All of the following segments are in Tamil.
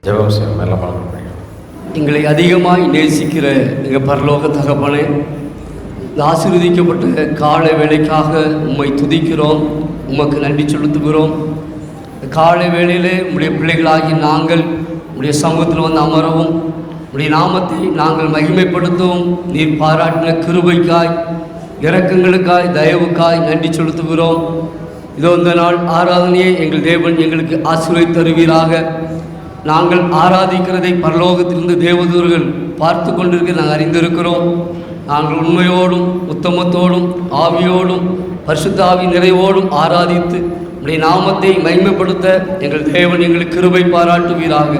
ஜெபம் செய்வோம். எல்லாம் எங்களை அதிகமாய் நேசிக்கிற எங்கள் பரலோக தகப்பனே, இந்த ஆசீர்வதிக்கப்பட்ட காலை வேளைக்காக உம்மை துதிக்கிறோம், உமக்கு நன்றி செலுத்துகிறோம். காலை வேளையிலே உம்முடைய பிள்ளைகளாகி நாங்கள் உம்முடைய சமூகத்தில் வந்து அமரவும், உம்முடைய நாமத்தை நாங்கள் மகிமைப்படுத்தவும் நீர் பாராட்டின கிருபைக்காய், இரக்கங்களுக்காய், தயவுக்காய் நன்றி செலுத்துகிறோம். இதோ இந்த நாள் ஆராதனையை எங்கள் தேவன் எங்களுக்கு ஆசீர்வதித்து தருவீராக. நாங்கள் ஆராதிக்கிறதை பரலோகத்திலிருந்து தேவதூர்கள் பார்த்து கொண்டிருக்க நாங்கள் அறிந்திருக்கிறோம். நாங்கள் உண்மையோடும் உத்தமத்தோடும் ஆவியோடும் பரிசுத்த ஆவி நிறைவோடும் ஆராதித்து உடைய நாமத்தை மகிமைப்படுத்த எங்கள் தேவன் எங்களுக்கு கிருபை பாராட்டுவீராக.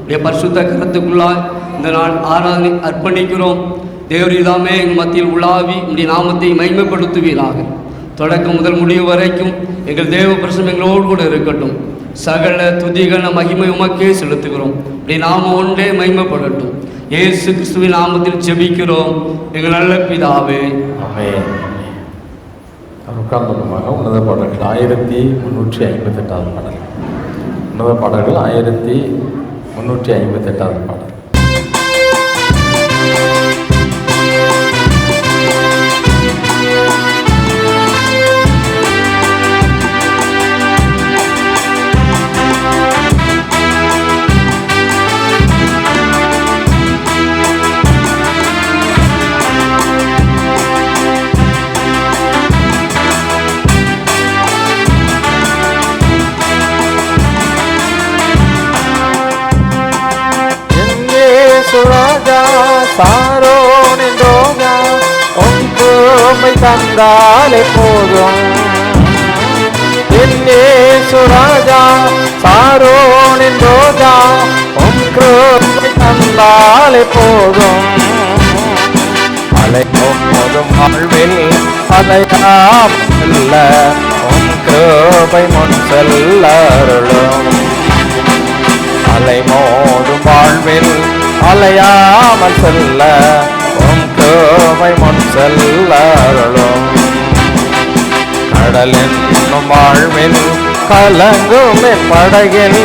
உடைய பரிசுத்த கரத்துக்குள்ளாய் இந்த நாள் ஆராதனை அர்ப்பணிக்கிறோம். தேவரீதாமே எங்கள் மத்தியில் உலாவி உடைய நாமத்தை மகிமைப்படுத்துவீராக. தொடக்கம் முதல் முடிவு வரைக்கும் எங்கள் தேவ பிரசனம் எங்களோடு கூட இருக்கட்டும். சகல துதிகன மகிமை உமக்கே செலுத்துகிறோம். இப்படி நாம ஒன்றே மகிமைப்படட்டும். இயேசு கிறிஸ்துவின் நாமத்தில் ஜெபிக்கிறோம் எங்கள் நல்ல பிதாவே, ஆமென். உட்கார்ந்துமாக உன்னத பாடல்கள் 1358 பாடல். உன்னத பாடல்கள் 1358 பாடல். ராஜா சாரோனின் ரோஜா உன் கிருபை தந்தாலே போதும். ராஜா சாரோனின் ரோஜா உன் கிருபை தந்தாலே போதும். அலைக்கும் போதும் வாழ்வில் அலையாம் செல்ல உன் கிருபை முன் செல்ல அருளும். அலை மோதும் வாழ்வில் அலையாமல் செல்ல உம் கிருபை முன் செல்ல அருளும். கடல் என்னும் வாழ்வில் கலங்கும் என் படகில்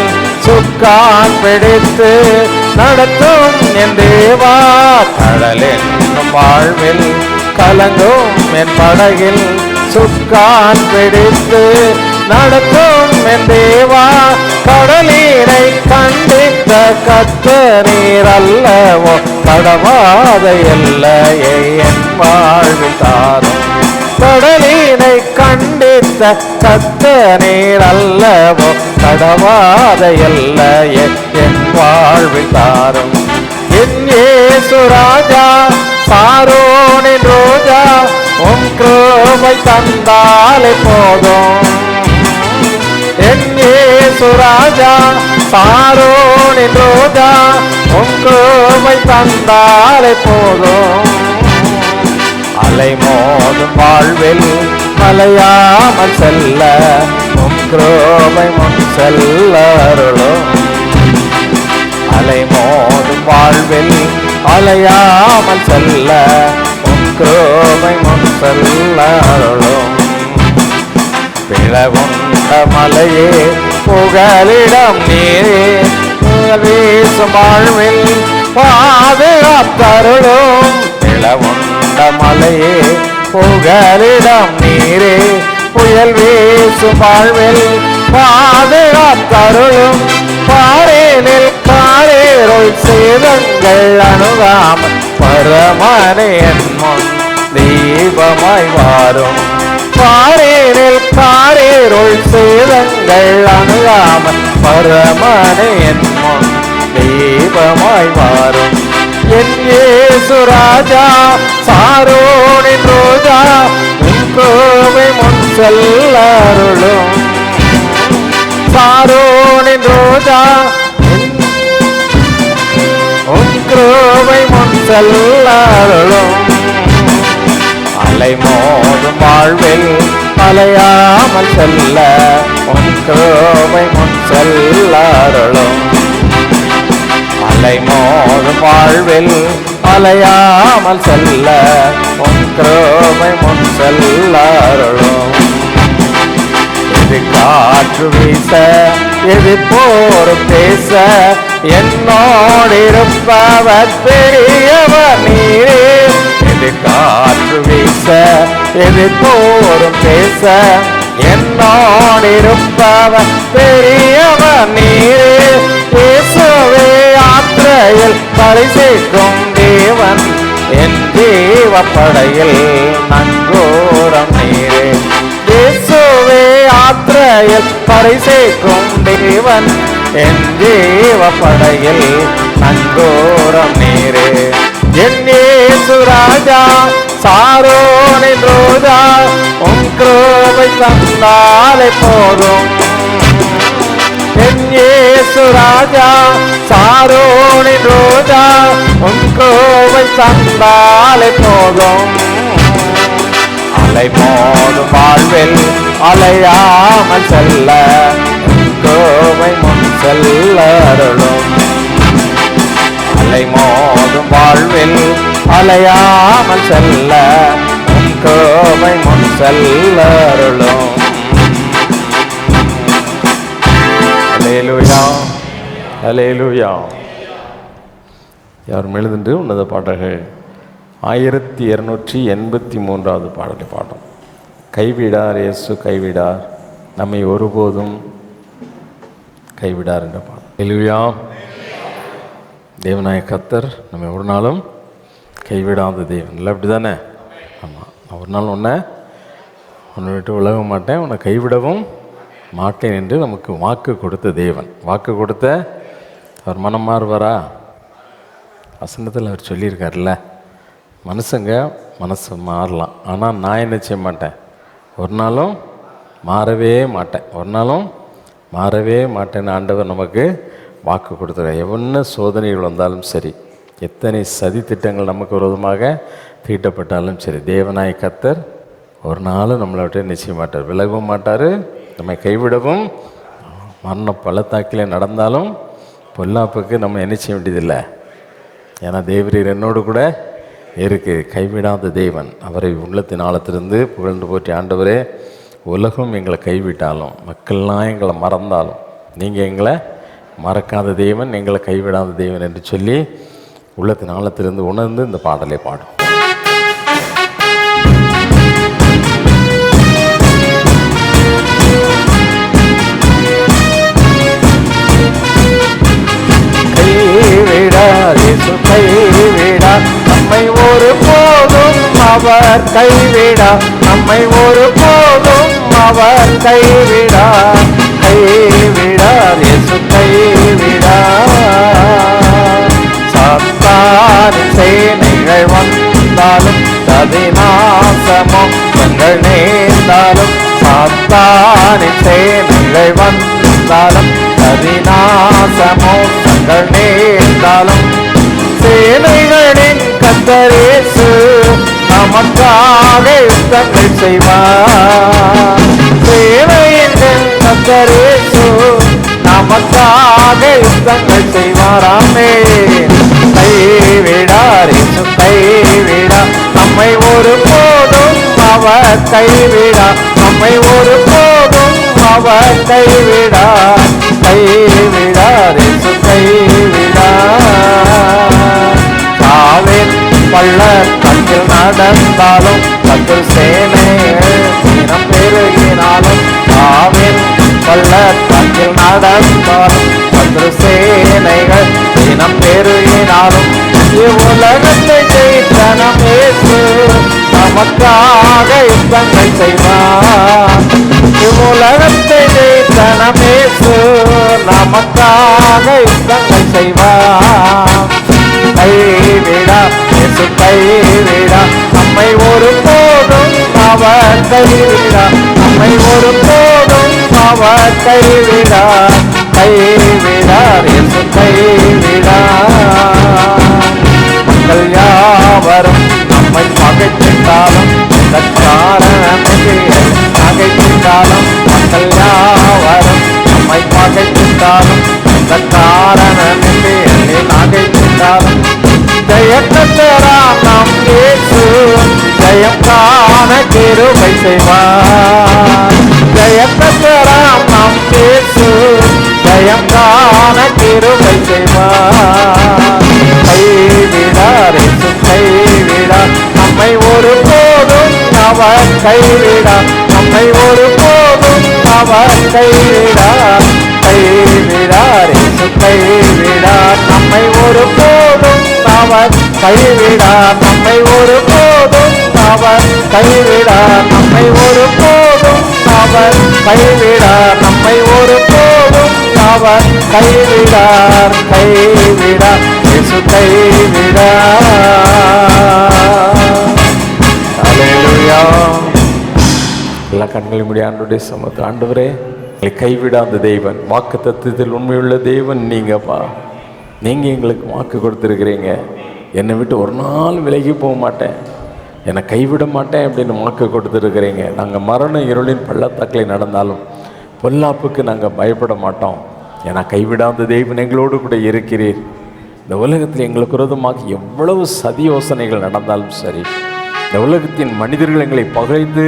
சுக்கான் பிடித்து நடத்தும் என் தேவா. கடல் என்னும் வாழ்வில் கலங்கும் என் படகில் சுக்கான் பிடித்து நடத்தும் என் தேவா. கடலீரை கண்டித்த கர்த்தரீர் அல்லவோ, கடவாத எல்லையை என் வாழ்வில் தாரும். கடலீரை கண்டித்த கர்த்தரீர் அல்லவோ, கடவாத எல்லையை என் வாழ்வில் தாரும். என் இயேசு ராஜா சாரோனின் ரோஜா உம் கிருபை தந்தாலே போதும். என் இயேசு ராஜா சாரோனின் ரோஜா உம் கிருபை தந்தாலே போதும். அலை மோதும் வாழ்வில் அலையாமல் செல்ல உம் கிருபை முன் செல்ல அருளும். அலை மோதும் வாழ்வில் அலையாமல் செல்ல உம் கிருபை முன் செல்ல அருளும். பிளவுண்ட மலையே புகலிடம் நீரே வீசும் வாழ்வில் பாதுகாத்தருளும். பிளவுண்ட மலையே புகலிடம் நீரே புயல் வீசும் வாழ்வில் பாதுகாத்தருளும். பாரேனில் காரேரோய் சேதங்கள் அணுகாமல் பரமனே என் முன் தீபமாய் வாரும். பாரேனில் காரேரோய் சேதங்கள் அணுகாமல் பரமனே என் முன் தீபமாய் வாரும். என் இயேசு ராஜா சாரோனின் ரோஜா உன் கிருபை முன் செல்ல அருளும். சாரோனின் ரோஜா உன் கிருபை முன் செல்ல அருளும். அலை மோதும் வாழ்வில் அலையாமல் செல்ல உன் கிருபை முன் செல்ல அருளும். அலை மோதும் வாழ்வில் அலையாமல் செல்ல உன் கிருபை முன் செல்ல அருளும். எது காற்று வீச எது போரும் பேச என்னோடிருப்பவர் பெரியவர் நீரே. எது காற்று வீச எது போரும் பேச என்னோடிருப்பவர் பெரியவர் நீரே. இயேசுவே யாத்திரையில் பரிசேக்கும் தேவன் என் ஜீவப்படையில் நங்கூரம் நீரே. இயேசுவே யாத்திரையில் பரிசேக்கும் தேவன் என் ஜீவப்படையில் நங்கூரம் நீரே. என் இயேசு ராஜா சாரோனின் ரோஜா உன் கிருபை தந்தாலே போதும். என் இயேசு ராஜா சாரோனின் ரோஜா உன் கிருபை தந்தாலே போதும். அலை மோதும் வாழ்வில் அலையாமல் செல்ல உன் கிருபை முன் செல்ல அருளும். அலை மோதும் வாழ்வில் அலையாமல் செல்ல உன் கிருபை முன் செல்ல அருளும். அல்லேலூயா அல்லேலூயா. யாரும் எழுதின்று உன்னத பாடல்கள் 1283வது பாடலை பாடும். கைவிடார் இயேசு கைவிடார் நம்மை ஒருபோதும் கைவிடார் என்ற பாடல். அல்லேலூயா. தேவனாய கர்த்தர் நம்ம ஒரு நாளும் கைவிடாத தேவன் இல்லை, அப்படி தானே? ஆமாம். நான் ஒரு நாள் உன்னை விட்டு விலக மாட்டேன், உன்னை கைவிடவும் மாட்டேன் என்று நமக்கு வாக்கு கொடுத்த தேவன். வாக்கு கொடுத்த அவர் மனம் மாறுவாரா? வசனத்தில் அவர் சொல்லியிருக்காருல்ல, மனுஷங்க மனசு மாறலாம், ஆனால் நான் என்ன செய்ய மாட்டேன், ஒரு நாளும் மாறவே மாட்டேன், ஒரு நாளும் மாறவே மாட்டேன்னு ஆண்டவர் நமக்கு வாக்கு கொடுத்துருக்கார். எவ்வளோ சோதனைகள் வந்தாலும் சரி, எத்தனை சதி திட்டங்கள் நமக்கு விரோதமாக தீட்டப்பட்டாலும் சரி, தேவனாய கர்த்தர் ஒரு நாளும் நம்மளை விட்டு நிச்சய மாட்டார், விலகவும் மாட்டார், நம்மை கைவிடவும். மரண பள்ளத்தாக்கிலே நடந்தாலும் பொல்லாப்புக்கு நம்ம என்ன செய்ய வேண்டியதில்லை, ஏன்னா தேவரீர் என்னோடு கூட இருக்குது. கைவிடாத தேவன், அவரை உள்ளத்தின் ஆழத்திலிருந்து புகழ்ந்து போற்றி, ஆண்டவரே உலகம் எங்களை கைவிட்டாலும் மக்கள்லாம் எங்களை மறந்தாலும் நீங்கள் எங்களை மறக்காத தேவன், எங்களை கைவிடாத தேவன் என்று சொல்லி உள்ளத்தின் ஆழத்திலிருந்து உணர்ந்து இந்த பாடலை பாடும். கைவிடார் இயேசு கைவிடார் நம்மை ஒரு போதும் அவர் கைவிடார், நம்மை ஒரு போதும் அவர் கைவிடார். கைவிடார் இயேசு கைவிடார். சாத்தானின் சேனைகள் வந்தாலும் சதிநாசமோ எங்கள் நேர்ந்தாலும், சாத்தானின் சேனைகள் வந்தாலும் சதிநாசமோ எங்கள் நேர்ந்தாலும், சேனைகளின் கர்த்தர் இயேசு நமக்காக யுத்தங்கள் செய்வார். சேனையின் கர்த்தர் இயேசு நமக்காக யுத்தங்கள் செய்வார். ஆமென். கைவிடார் இயேசு கைவிடார் நம்மை ஒரு போதும் அவர் கைவிடார், நம்மை ஒரு போதும் அவர் கைவிடார். கைவிடார் இயேசு கைவிடார். சாவின் பள்ளத்தாக்கில் நடந்தாலும் கர்த்தர் சேனைகள் தினம் பெருகினாலும், சாவின் பள்ளத்தாக்கில் நடந்தாலும் கர்த்தர் சேனைகள் தினம் பெருகினாலும், இவ்வுலகத்தை ஜெயித்த நம் இயேசு நமக்காக யுத்தங்கள் செய்வார். இவ்வுலகத்தை ஜெயித்த நம் இயேசு நமக்காக யுத்தங்கள் செய்வார். கைவிடா இயேசு கைவிடா நம்மை ஒரு போதும் அவர் கைவிடா, நம்மை ஒரு போதும் அவர் கைவிடா. கைவிடார் இயேசு கைவிடா. மக்கள் யாவரும் நம்மை பகைத்திட்டாலும் நகைத்திட்டாலும், மக்கள் யாவரும் நம்மை பகைத்திட்டாலும் காரணமின்றி என்னை நகைத்திட்டாலும், ஜெயக்கத்தராம் நம் இயேசு ஜெயம் காண கிருபை செய்வார். ஜெயக்கத்தராம் நம் இயேசு ஜெயம் காண கிருபை செய்வார். கைவிடார், நம்மை ஒருபோதும் அவர் கைவிடார். கைவிடார், இயேசு கைவிடார், நம்மை ஒருபோதும் அவர் கைவிடார். நம்மை ஒருபோதும் அவர் கைவிடார். நம்மை ஒருபோதும் அவர் கைவிடார். நம்மை ஒருபோதும் அவர் கைவிடார். கைவிடார், இயேசு கைவிடார். அல்லேலூயா. எல்லா கண்களையும் மூடி ஆண்டவருடைய சமூகத்தில், ஆண்டவரே எங்களை கைவிடாத தேவன், வாக்கு தத்துவத்தில் உண்மையுள்ள தேவன் நீங்கப்பா. நீங்கள் எங்களுக்கு வாக்கு கொடுத்துருக்கிறீங்க, என்னை விட்டு ஒரு நாள் விலகி போக மாட்டேன், என்னை கைவிட மாட்டேன் அப்படின்னு வாக்கு கொடுத்துருக்கிறீங்க. நாங்கள் மரண இருளின் பள்ளத்தாக்கில் நடந்தாலும் பொல்லாப்புக்கு நாங்கள் பயப்பட மாட்டோம். ஏன்னா கைவிடாத தேவன் எங்களோடு கூட இருக்கிறீர். இந்த உலகத்தில் எங்களுக்கு விரோதமாக எவ்வளவு சதி யோசனைகள் நடந்தாலும் சரி, இந்த உலகத்தின் மனிதர்கள் எங்களை பகைத்து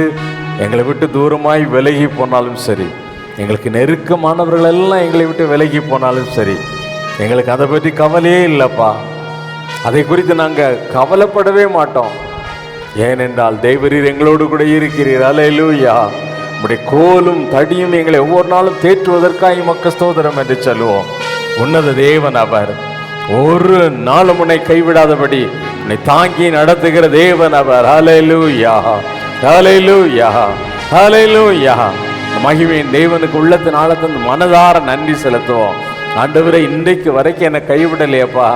எங்களை விட்டு தூரமாய் விலகி போனாலும் சரி, எங்களுக்கு நெருக்கமானவர்கள் எல்லாம் எங்களை விட்டு விலகி போனாலும் சரி, எங்களுக்கு அதை பற்றி கவலையே இல்லைப்பா. அதை குறித்து நாங்கள் கவலைப்படவே மாட்டோம். ஏனென்றால் தேவரீர் எங்களோடு கூட இருக்கிறீர். அல்லேலூயா. உம்முடைய கோலும் தடியும் எங்களை ஒவ்வொரு நாளும் தேற்றுவதற்காக உமக்கு ஸ்தோத்திரம் என்று சொல்லுவோம். உன்னத தேவன் அவர், ஒரு நாளும் உன்னை கைவிடாதபடி உன்னை தாங்கி நடத்துகிற தேவன் அவர். அல்லேலூயா, அல்லேலூயா, அல்லேலூயா. மகிமையின் தேவனுக்கு உள்ளத்தின் ஆழத்தின் மனதார நன்றி செலுத்துவோம். ஆண்டவரே, இன்றைக்கு வரைக்கும் என்னை கைவிடலையப்பா.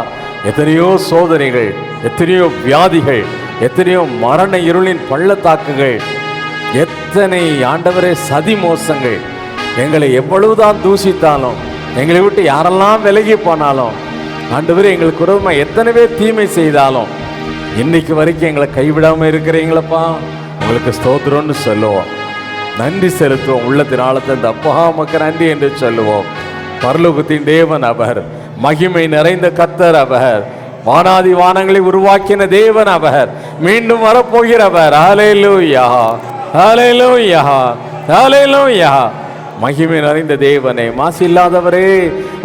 எத்தனையோ சோதனைகள், எத்தனையோ வியாதிகள், எத்தனையோ மரண இருளின் பள்ளத்தாக்குகள், எத்தனை ஆண்டவரே சதி மோசங்கள் எங்களை எவ்வளவுதான் தூசித்தாலும், எங்களை விட்டு யாரெல்லாம் விலகி போனாலும், ஆண்டவரே எங்களுக்கு விரோதமாக எத்தனை பேர் தீமை செய்தாலும், இன்னைக்கு வரைக்கும் எங்களை கைவிடாமல் இருக்கிறீங்களப்பா. உங்களுக்கு ஸ்தோத்திரம்னு சொல்லுவோம், நன்றி செலுத்துவோம். உள்ளத்தின் ஆழத்தை இந்த அப்பா உமக்கு நன்றி என்று சொல்லுவோம். பரலோகத்தின் தேவன் அவர், மகிமை நிறைந்த கர்த்தர் அவர், வானாதி வானங்களை உருவாக்கின தேவன் அவர், மீண்டும் வரப்போகிறவர். ஹல்லேலூயா, ஹல்லேலூயா, ஹல்லேலூயா. மகிமை நிறைந்த தேவனே, மாசு இல்லாதவரே,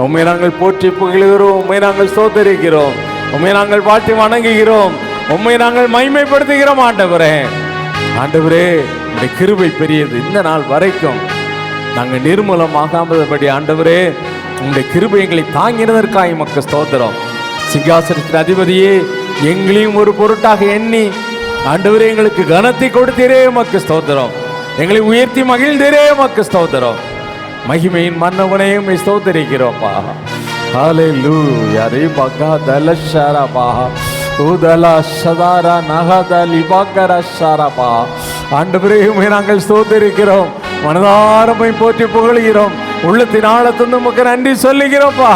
உம்மை நாங்கள் போற்றி புகழுகிறோம், உம்மை நாங்கள் ஸ்தோத்திரிக்கிறோம், உம்மை நாங்கள் வாழ்த்தி வணங்குகிறோம், உம்மை நாங்கள் மகிமைப்படுத்துகிறோம். ஆண்டவரே, ஆண்டவரே உம்முடைய கிருபை பெரியது. இந்த நாள் வரைக்கும் நாங்கள் நிர்மூலமாகாதபடி ஆண்டவரே உம்முடைய கிருபை எங்களை தாங்கினதற்காக உமக்கு ஸ்தோத்திரம். சிங்காசனத்தின் அதிபதியே, எங்களையும் ஒரு பொருட்டாக எண்ணி ஆண்டவரே எங்களுக்கு கனத்தை கொடுத்தீரே உமக்கு ஸ்தோத்திரம். எங்களை உயர்த்தி மகிழ்ந்தீரே உமக்கு ஸ்தோத்திரம். மகிமையின் மன்னவனையும் ஸ்தோத்திரிக்கிறோம்ப்பா. ஹல்லேலூயா. ரிபகா தலஷரபா உதலா ஷதாரா நஹதலி பகர ஷரபா. ஆண்டவரே உம்மை நாங்கள் ஸ்தோத்திரிக்கிறோம், மனதாரமை போற்றி புகழுகிறோம், உள்ளத்தின் ஆழத்திலிருந்து உமக்கு நன்றி சொல்லுகிறோம்ப்பா.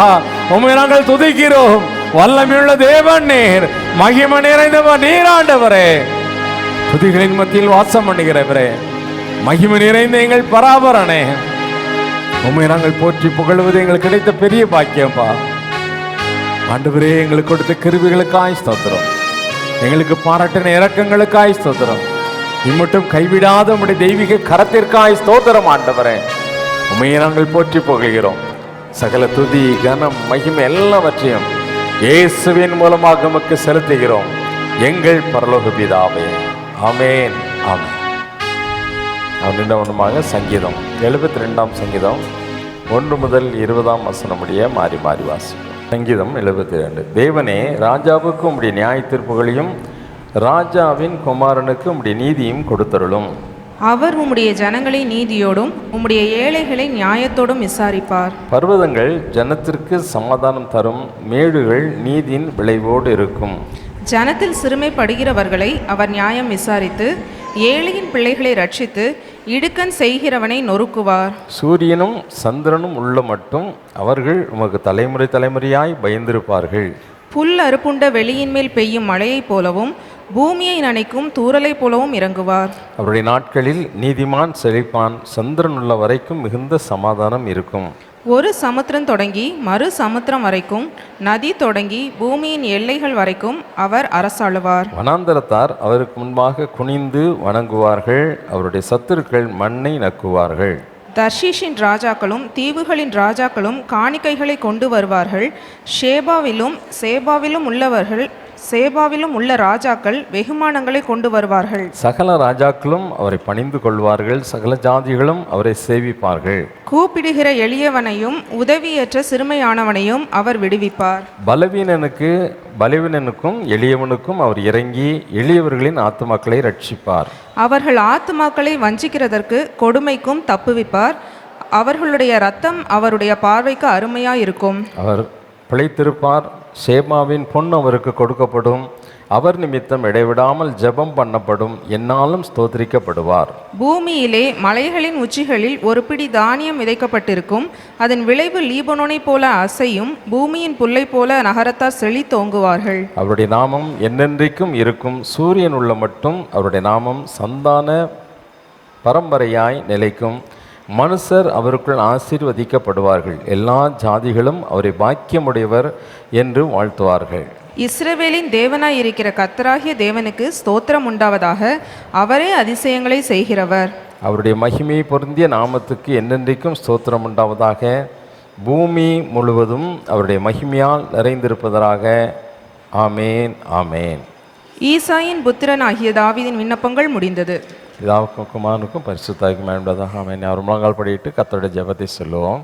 உம்மை நாங்கள் துதிக்கிறோம். வல்லமையுள்ள தேவன் நீர், மகிமை நிறைந்தவர் நீர். ஆண்டவரே, துதிகளின் மத்தியில் வாசம் பண்ணுகிறவரே, மகிமை நிறைந்த எங்கள் பராபரனே, உம்மை நாங்கள் போற்றி புகழுவது எங்களுக்கு கிடைத்த பெரிய பாக்கியம்பா. ஆண்டவரே, எங்களுக்கு கொடுத்த கிருபைகளுக்காய் ஸ்தோத்திரம், எங்களுக்கு பாராட்டின இரக்கங்களுக்காய் ஸ்தோத்திரம், இம்மட்டும் கைவிடாத உம்முடைய தெய்வீக கரத்திற்காய் ஸ்தோத்திரம். ஆண்டவரே, உம்மையை நாங்கள் போற்றி புகழ்கிறோம். சகல துதி கனம் மகிமை எல்லாவற்றையும் இயேசுவின் மூலமாக உமக்கு செலுத்துகிறோம், எங்கள் பரலோக பிதாவே. ஆமென், ஆமென். ஒன்றுமாக சங்கீதம் 72 சங்கீதம் 1 முதல் 20 முடிய மாறி மாறி வாசிக்கும். சங்கீதம் 72. தேவனே, ராஜாவுக்கு உம்முடைய நியாய தீர்ப்புகளையும் ராஜாவின் குமாரனுக்கு உம்முடைய நீதியும் கொடுத்தருளும். அவர் உம்முடைய ஜனங்களை நீதியோடும் உம்முடைய ஏழைகளை நியாயத்தோடும் விசாரிப்பார். பர்வதங்கள் ஜனத்திற்கு சமாதானம் தரும், மேடுகள் நீதியின் விளைவோடு இருக்கும். ஜனத்தில் சிறுமைப்படுகிறவர்களை அவர் நியாயம் விசாரித்து ஏழையின் பிள்ளைகளை ரட்சித்து இடுக்கண் செய்கிறவனை நொறுக்குவார். சூரியனும் சந்திரனும் உள்ள மட்டும் அவர்கள் உமக்கு தலைமுறை தலைமுறையாய் பயந்திருப்பார்கள். புல் அறுப்புண்ட வெளியின் மேல் பெய்யும் மழையைப் போலவும் பூமியை நனைக்கும் தூறலைப் போலவும் இறங்குவார். அவருடைய நாட்களில் நீதிமான் செழிப்பான், சந்திரன் உள்ள வரைக்கும் மிகுந்த சமாதானம் இருக்கும். ஒரு சமுத்திரம் தொடங்கி மறு சமுத்திரம் வரைக்கும், நதி தொடங்கி பூமியின் எல்லைகள் வரைக்கும் அவர் அரசாளுவார். வனாந்தரத்தார் அவருக்கு முன்பாக குனிந்து வணங்குவார்கள், அவருடைய சத்துருக்கள் மண்ணை நக்குவார்கள். தர்ஷீஷின் ராஜாக்களும் தீவுகளின் ராஜாக்களும் காணிக்கைகளை கொண்டு வருவார்கள். சேபாவிலும் உள்ளவர்கள் சேபாவிலும் உள்ள ராஜாக்கள் வெகுமானங்களை கொண்டு வருவார்கள். சகல ராஜாக்களும் அவரை பணிந்து கொள்வார்கள், சகல ஜாதிகளும் அவரை சேவிப்பார்கள். கூப்பிடுகிற எளியவனையும் உதவியற்ற சிறுமையானவனையும் அவர் விடுவிப்பார். பலவீனனுக்கும் எளியவனுக்கும் அவர் இறங்கி எளியவர்களின் ஆத்துமாக்களை ரட்சிப்பார். அவர்கள் ஆத்துமாக்களை வஞ்சிக்கிறதற்கு கொடுமைக்கும் தப்புவிப்பார். அவர்களுடைய இரத்தம் அவருடைய பார்வைக்கு அருமையாயிருக்கும். அவர் பிழைத்திருப்பார். சேபாவின் பொன் அவருக்கு கொடுக்கப்படும். அவர் நிமித்தம் இடைவிடாமல் ஜெபம் பண்ணப்படும். என்னாலும் ஸ்தோத்திரிக்கப்படுவார். பூமியிலே மலைகளின் உச்சிகளில் ஒரு பிடி தானியம் விதைக்கப்பட்டிருக்கும். அதன் விளைவு லீபனோனை போல அசையும். பூமியின் புல்லை போல நகரத்தார் செழித்தோங்குவார்கள். அவருடைய நாமம் என்னென்றைக்கும் இருக்கும். சூரியன் உள்ள மட்டும் அவருடைய நாமம் சந்தான பரம்பரையாய் நிலைக்கும். மனுஷர் அவருக்குள் ஆசீர்வதிக்கப்படுவார்கள். எல்லா ஜாதிகளும் அவரை பாக்கியமுடையவர் என்று வாழ்த்துவார்கள். இஸ்ரவேலின் தேவனாய் இருக்கிற கர்த்தராகிய தேவனுக்கு ஸ்தோத்திரம் உண்டாவதாக. அவரே அதிசயங்களை செய்கிறவர். அவருடைய மகிமை பொருந்திய நாமத்துக்கு என்னென்றைக்கும் ஸ்தோத்திரம் உண்டாவதாக. பூமி முழுவதும் அவருடைய மகிமையால் நிறைந்திருப்பதாக. ஆமேன், ஆமேன். ஈசாயின் புத்திரனாகிய தாவீதின் விண்ணப்பங்கள் முடிந்தது. பிதாவுக்கும் குமாரனுக்கும் பரிசுத்தாவிக்கும் மேம்பதாக ஆமென். அவர் முழங்கால் படியிட்டு கர்த்தருடைய ஜெபத்தை சொல்லுவோம்.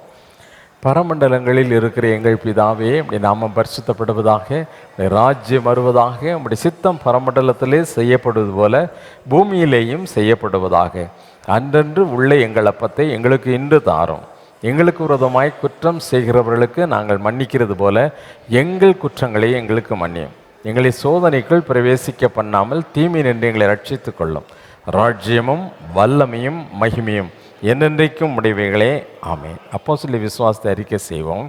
பரமண்டலங்களில் இருக்கிற எங்கள் பிதாவே, உடைய நாமம் பரிசுத்தப்படுவதாக, உடைய ராஜ்யம் வருவதாக, உடைய சித்தம் பரமண்டலத்திலே செய்யப்படுவது போல பூமியிலேயும் செய்யப்படுவதாக. அன்றன்று உள்ள எங்கள் அப்பத்தை எங்களுக்கு இன்று தாரும். எங்களுக்கு விரோதமாய் குற்றம் செய்கிறவர்களுக்கு நாங்கள் மன்னிக்கிறது போல எங்கள் குற்றங்களை எங்களுக்கு மன்னியும். எங்களை சோதனைக்குள் பிரவேசிக்க பண்ணாமல் தீமை நின்று எங்களை ரட்சித்து கொள்ளும். ராஜ்யமும் வல்லமையும் மகிமையும் என்னென்றைக்கும் உடையவைகளே. ஆமென். அப்போஸ்தலர் விசுவாசத்தை அறிக்கை செய்வோம்.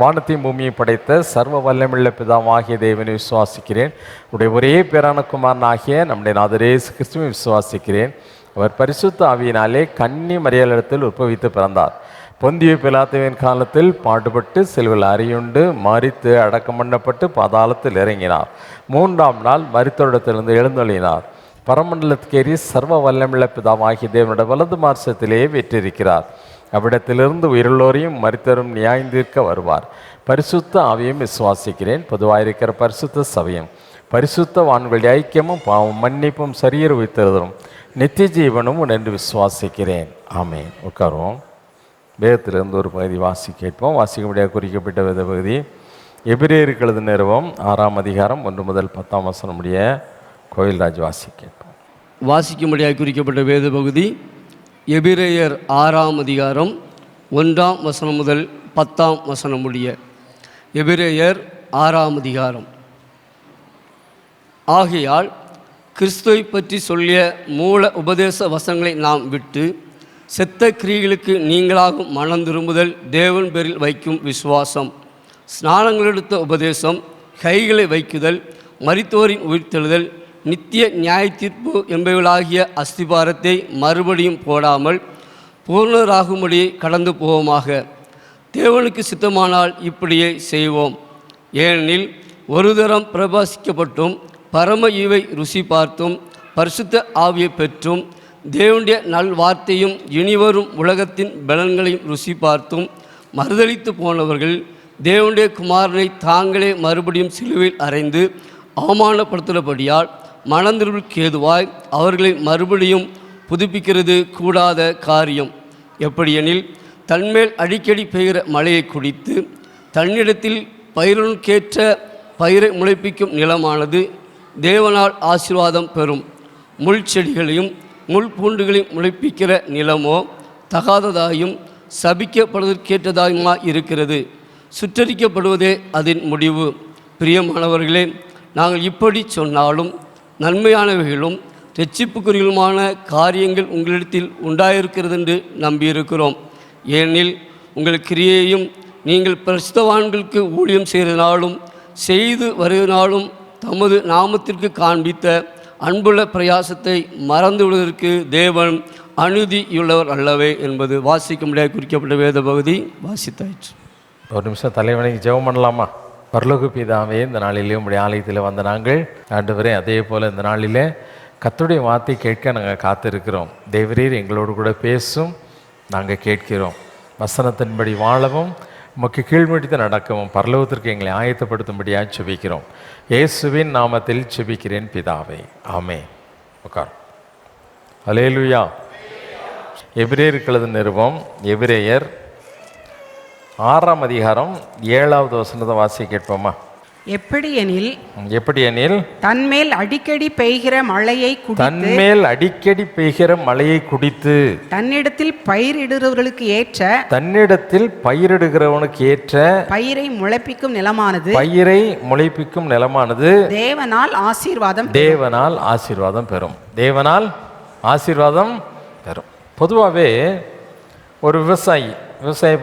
வானத்தையும் பூமியை படைத்த சர்வ வல்லமையுள்ள பிதாவாகிய தேவனை விசுவாசிக்கிறேன். உடைய ஒரே பேரான குமாரனாகிய நம்முடைய நாதர் இயேசு கிறிஸ்துவை விசுவாசிக்கிறேன். அவர் பரிசுத்த ஆவியினாலே கன்னி மரியாளிடத்தில் உற்பவித்து பிறந்தார். பொந்திய பிலாத்துவின் காலத்தில் பாடுபட்டு சிலுவையில் அறையுண்டு மரித்து அடக்கம் பண்ணப்பட்டு பாதாளத்தில் இறங்கினார். 3ஆம் நாள் மரித்தோரிடத்திலிருந்து எழுந்தொழினார். பரமண்டலத்துக்கேறி சர்வ வல்லமுள்ள பிதாவாகிய தேவனுடைய வலது மார்சத்திலே வெற்றிருக்கிறார். அவ்விடத்திலிருந்து உயிருள்ளோரையும் மரித்தரும் நியாயந்தீர்க்க வருவார். பரிசுத்த ஆவியும் விசுவாசிக்கிறேன். பொதுவாயிருக்கிற பரிசுத்த சபையும் பரிசுத்த வான்களுடைய ஐக்கியமும் பாவம் மன்னிப்பும் சரீர உயிர்த்தெழுதலும் நித்திய ஜீவனும் என்று விசுவாசிக்கிறேன். ஆமென். உட்காருவோம். வேதத்திலிருந்து ஒரு பகுதி கேட்போம். வாசிக்க முடியாது குறிக்கப்பட்ட வேத பகுதி எபிரேயருக்கு எழுதின நிறுவம் 6ஆம் அதிகாரம் 1 முதல் 10ஆம் வசனம் முடிய கோயில்ராஜ் கேட்போம். வாசிக்கும்படியாக குறிக்கப்பட்ட வேத பகுதி எபிரேயர் 6ஆம் அதிகாரம் 1ஆம் வசனம் முதல் 10ஆம் வசனம் முடிய. எபிரேயர் 6ஆம் அதிகாரம். ஆகையால் கிறிஸ்துவை பற்றி சொல்லிய மூல உபதேச வசனங்களை நாம் விட்டு செத்த கிரியைகளுக்கு நீங்களாகும் மனம் திரும்புதல், தேவன் பேரில் வைக்கும் விசுவாசம், ஸ்நானங்களெடுத்த உபதேசம், கைகளை வைக்குதல், மரித்தோரின் உயிர்த்தெழுதல், நித்திய நியாய தீர்ப்பு என்பவைகளாகிய அஸ்திபாரத்தை மறுபடியும் போடாமல் பூர்ணராகும்படியை கடந்து போவோமாக. தேவனுக்கு சித்தமானால் இப்படியே செய்வோம். ஏனெனில் ஒரு தரம் பிரபாசிக்கப்பட்டும் பரம ஈவை ருசி பார்த்தும் பரிசுத்த ஆவியை பெற்றும் தேவனுடைய நல்வார்த்தையும் இனிவரும் உலகத்தின் பலன்களையும் ருசி பார்த்தும் மறுதளித்து போனவர்கள் தேவனுடைய குமாரனை தாங்களே மறுபடியும் சிலுவையில் அறைந்து அவமானப்படுத்துகிறபடியால் மனந்திருவுக்கு ஏதுவாய் அவர்களை மறுபடியும் புதுப்பிக்கிறது கூடாத காரியம். எப்படியெனில் தன்மேல் அடிக்கடி பெய்கிற மழையை குடித்து தன்னிடத்தில் பயிருக்கேற்ற பயிரை முளைப்பிக்கும் நிலமானது தேவனால் ஆசீர்வாதம் பெறும். முள் செடிகளையும் முள் பூண்டுகளையும் முளைப்பிக்கிற நிலமோ தகாததாயும் சபிக்கப்படுவதற்கேற்றதாயுமா இருக்கிறது. சுற்றறிக்கப்படுவதே அதன் முடிவு. பிரியமானவர்களே, நாங்கள் இப்படி சொன்னாலும் நன்மையானவைகளும் இரட்சிப்புக்குரியலுமான காரியங்கள் உங்களிடத்தில் உண்டாயிருக்கிறது என்று நம்பியிருக்கிறோம். ஏனெனில் உங்கள் கிரியையும் நீங்கள் பரிசுத்தவான்களுக்கு ஊழியம் செய்கிறதினாலும் செய்து வருவதனாலும் தமது நாமத்திற்கு காண்பித்த அன்புள்ள பிரயாசத்தை மறந்துவிடுவதற்கு தேவன் அனுதியுள்ளவர் அல்லவே என்பது வாசிக்க முடியாது குறிக்கப்பட்ட வேத பகுதி வாசித்தாயிற்று. ஒரு நிமிஷம் தலைவனைக்கு ஜெபம் பண்ணலாமா? பரலோக பிதாவே, இந்த நாளிலே உங்களுடைய ஆலயத்தில் வந்த நாங்கள் ஆண்டவரே, அதே போல் இந்த நாளிலே கர்த்தருடைய வார்த்தை கேட்க நாங்கள் காத்திருக்கிறோம். தேவரீர் எங்களோடு கூட பேசும், நாங்கள் கேட்கிறோம். வசனத்தின்படி வாழவும் உமக்கு கீழ்மடித்து நடக்கவும் பரலோகத்திற்கு எங்களை ஆயத்தப்படுத்தும்படியாக செபிக்கிறோம். இயேசுவின் நாமத்தில் செபிக்கிறேன் பிதாவே, ஆமென். உட்கார். அல்லேலூயா. எபிரேயருக்கு எழுதின நிருபம், எபிரேயர் 6ஆம் அதிகாரம் 7வது வசனத்தை வாசி கேட்போமா? எப்படியெனில் தன்மேல் அடிக்கடி பெய்கிற மழையை குடித்து தன்னிடத்தில் பயிரிடுகிறவர்களுக்கு ஏற்ற பயிரை முளைப்பிக்கும் நிலமானது தேவனால் ஆசீர்வாதம் பெறும். பொதுவாகவே ஒரு விவசாயி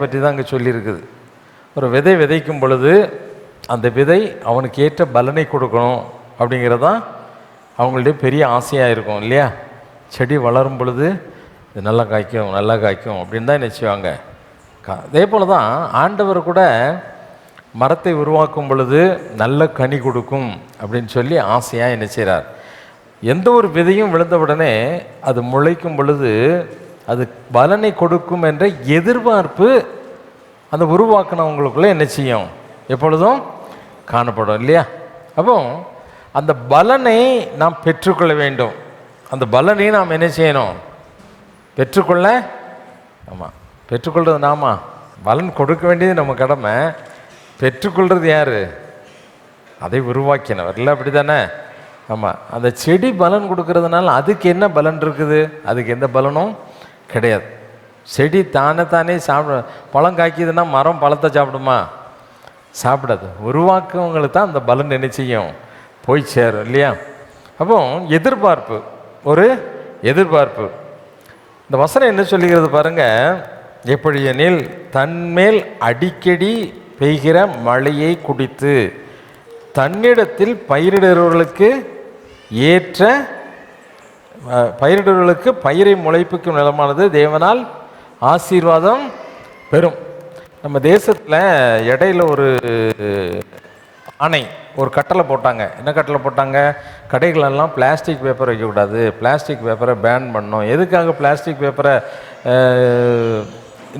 பற்றி தான் அங்கே சொல்லியிருக்குது. ஒரு விதை விதைக்கும் பொழுது அந்த விதை அவனுக்கு ஏற்ற பலனை கொடுக்கணும் அப்படிங்கிறதான் அவங்களுடைய பெரிய ஆசையாக இருக்கும் இல்லையா? செடி வளரும் பொழுது இது நல்லா காய்க்கும் அப்படின்னு தான் நினச்சிவாங்க. அதே போல் தான் ஆண்டவர் கூட மரத்தை உருவாக்கும் பொழுது நல்ல கனி கொடுக்கும் அப்படின்னு சொல்லி ஆசையாக என்ன செய்கிறார். எந்த ஒரு விதையும் விழுந்த உடனே அது முளைக்கும் பொழுது அது பலனை கொடுக்கும் என்ற எதிர்பார்ப்பு அந்த உருவாக்கினவங்களுக்குள்ளே என்ன செய்யும், எப்பொழுதும் காணப்படும் இல்லையா? அப்போ அந்த பலனை நாம் பெற்றுக்கொள்ள வேண்டும். அந்த பலனை நாம் என்ன செய்யணும், பெற்றுக்கொள்வது நாம. பலன் கொடுக்க வேண்டியது நம்ம கடமை. பெற்றுக்கொள்வது யார்? அதை உருவாக்கினவர் இல்லை, அப்படி தானே? ஆமாம். அந்த செடி பலன் கொடுக்கறதுனால அதுக்கு என்ன பலன் இருக்குது? அதுக்கு எந்த பலனும் கிடையாது. செடி தானே பழம் காய்க்குதுன்னா மரம் பழத்தை சாப்பிடுமா? சாப்பிடாது. உருவாக்குவங்களுக்கு தான் அந்த பலன் என்ன செய்யும், போய் சேரும் இல்லையா? அப்போ ஒரு எதிர்பார்ப்பு. இந்த வசனம் என்ன சொல்லுகிறது பாருங்க. எப்படியெனில் தன்மேல் அடிக்கடி பெய்கிற மழையை குடித்து தன்னிடத்தில் பயிரிடுகிறவர்களுக்கு பயிரை முளைப்பிக்கும் நிலமானது தேவனால் ஆசீர்வாதம் பெறும். நம்ம தேசத்தில் இடையில ஒரு ஒரு கட்டளை போட்டாங்க. என்ன கட்டளை போட்டாங்க? கடைகளெல்லாம் பிளாஸ்டிக் பேப்பர் வைக்கக்கூடாது, பிளாஸ்டிக் பேப்பரை பேன் பண்ணணும். எதுக்காக பிளாஸ்டிக் பேப்பரை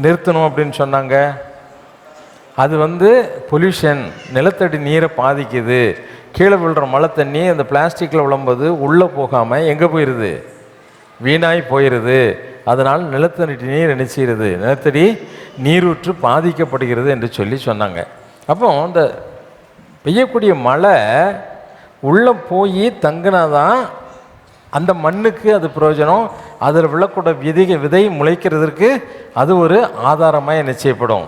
நிறுத்தணும் அப்படின்னு சொன்னாங்க? அது பொல்யூஷன், நிலத்தடி நீரை பாதிக்குது. கீழே விழுற மழை தண்ணி அந்த பிளாஸ்டிக்கில் விழும்போது உள்ளே போகாமல் எங்கே போயிடுது, வீணாய் போயிடுது. அதனால் நிலத்தடி நீர் என்ன செய்கிறது, நிலத்தடி நீரூற்று பாதிக்கப்படுகிறது என்று சொன்னாங்க. அப்போ இந்த பெய்யக்கூடிய மழை உள்ளே போய் தங்கினாதான் அந்த மண்ணுக்கு அது பிரயோஜனம். அதில் விழக்கூடிய விதை முளைக்கிறதுக்கு அது ஒரு ஆதாரமாக என்ன செய்யப்படும்,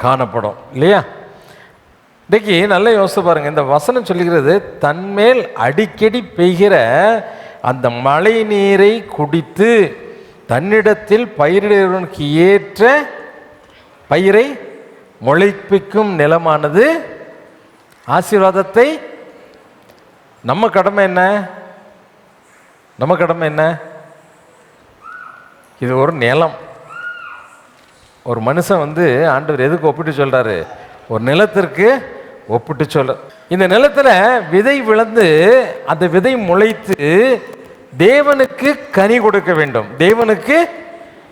காணப்படும் இல்லையா? இன்றைக்கி நல்ல யோசித்து பாருங்கள். இந்த வசனம் சொல்லுகிறது தன்மேல் அடிக்கடி பெய்கிற அந்த மழை நீரை குடித்து தன்னிடத்தில் பயிரிடுவதற்கு ஏற்ற பயிரை முளைப்பிக்கும் நிலமானது ஆசீர்வாதத்தை. நம்ம கடமை என்ன? இது ஒரு நிலம். ஒரு மனுஷன் ஆண்டவர் எதுக்கு ஒப்பிட்டு சொல்றாரு? ஒரு நிலத்திற்கு ஒப்பிட்டு சொல்ற. இந்த நிலத்துல விதை விழுந்து அந்த விதை முளைத்து தேவனுக்கு கனி கொடுக்க வேண்டும். தேவனுக்கு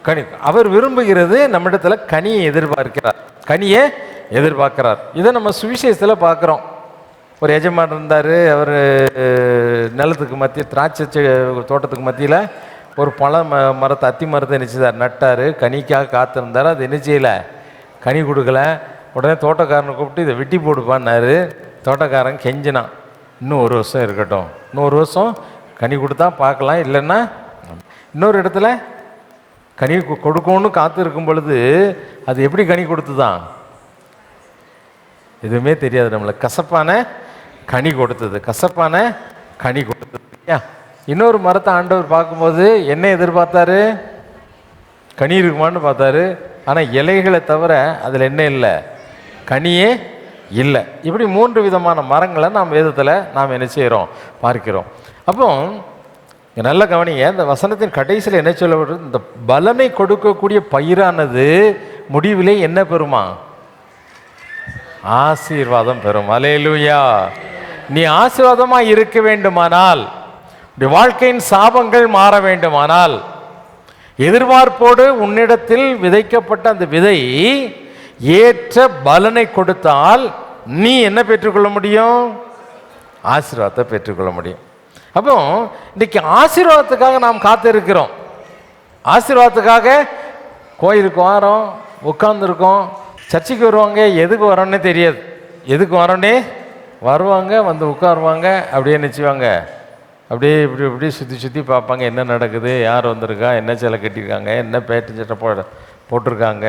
கனி அவர் விரும்புகிறது. நம்மிடத்துல கனியை எதிர்பார்க்கிறார். இதை நம்ம சுவிசேஷத்தில் பார்க்குறோம். ஒரு எஜமான் இருந்தார். அவர் நிலத்துக்கு மத்திய திராட்சை தோட்டத்துக்கு மத்தியில் ஒரு மரத்தை அத்தி மரத்தை நினைச்சார், நட்டார். கனிக்காக காத்திருந்தார். அது என்ன செய்யலை, கனி கொடுக்கல. உடனே தோட்டக்காரனை கூப்பிட்டு இதை வெட்டி போடுப்பான்னாரு. தோட்டக்காரன் கெஞ்சினான், இன்னும் 1 வருஷம் இருக்கட்டும், இன்னும் 1 வருஷம் கனி கொடுத்தா பார்க்கலாம், இல்லைன்னா. இன்னொரு இடத்துல கனி கொடுக்கணும்னு காத்து இருக்கும் பொழுது அது எப்படி கனி கொடுத்துதான் எதுவுமே தெரியாது. நம்மளை கசப்பான கனி கொடுத்தது இல்லையா? இன்னொரு மரத்தை ஆண்டவர் பார்க்கும்போது என்ன எதிர்பார்த்தாரு? கனி இருக்குமான்னு பார்த்தாரு. ஆனால் இலைகளை தவிர அதில் என்ன இல்லை, கனியே இல்லை. இப்படி 3 விதமான மரங்களை நாம் வேதத்தில் நாம் என்ன செய்கிறோம், பார்க்கிறோம். அப்போ நல்ல கவனிங்க. இந்த வசனத்தின் கடைசியில் என்ன சொல்லப்படுது? இந்த பலனை கொடுக்கக்கூடிய பயிரானது முடிவிலே என்ன பெறுமா? ஆசீர்வாதம் பெறும். அல்லேலூயா. நீ ஆசீர்வாதமாக இருக்க வேண்டுமானால், வாழ்க்கையின் சாபங்கள் மாற வேண்டுமானால், எதிர்பார்ப்போடு உன்னிடத்தில் விதைக்கப்பட்ட அந்த விதை ஏற்ற பலனை கொடுத்தால் நீ என்ன பெற்றுக்கொள்ள முடியும்? ஆசீர்வாதத்தை பெற்றுக்கொள்ள முடியும். அப்போ இன்னைக்கு ஆசீர்வாதத்துக்காக நாம் காத்திருக்கிறோம். ஆசீர்வாதத்துக்காக கோயிலுக்கு வரோம், உட்கார்ந்துருக்கோம். சர்ச்சுக்கு வருவாங்க, எதுக்கு வரோன்னே தெரியாது. எதுக்கு வரோன்னே வருவாங்க, வந்து உட்காருவாங்க, அப்படியே நினச்சிவாங்க, அப்படியே இப்படி இப்படி சுற்றி சுற்றி பார்ப்பாங்க, என்ன நடக்குது, யார் வந்திருக்கா, என்ன சேலை கட்டியிருக்காங்க, என்ன பேட்டு சட்டை போட்டிருக்காங்க,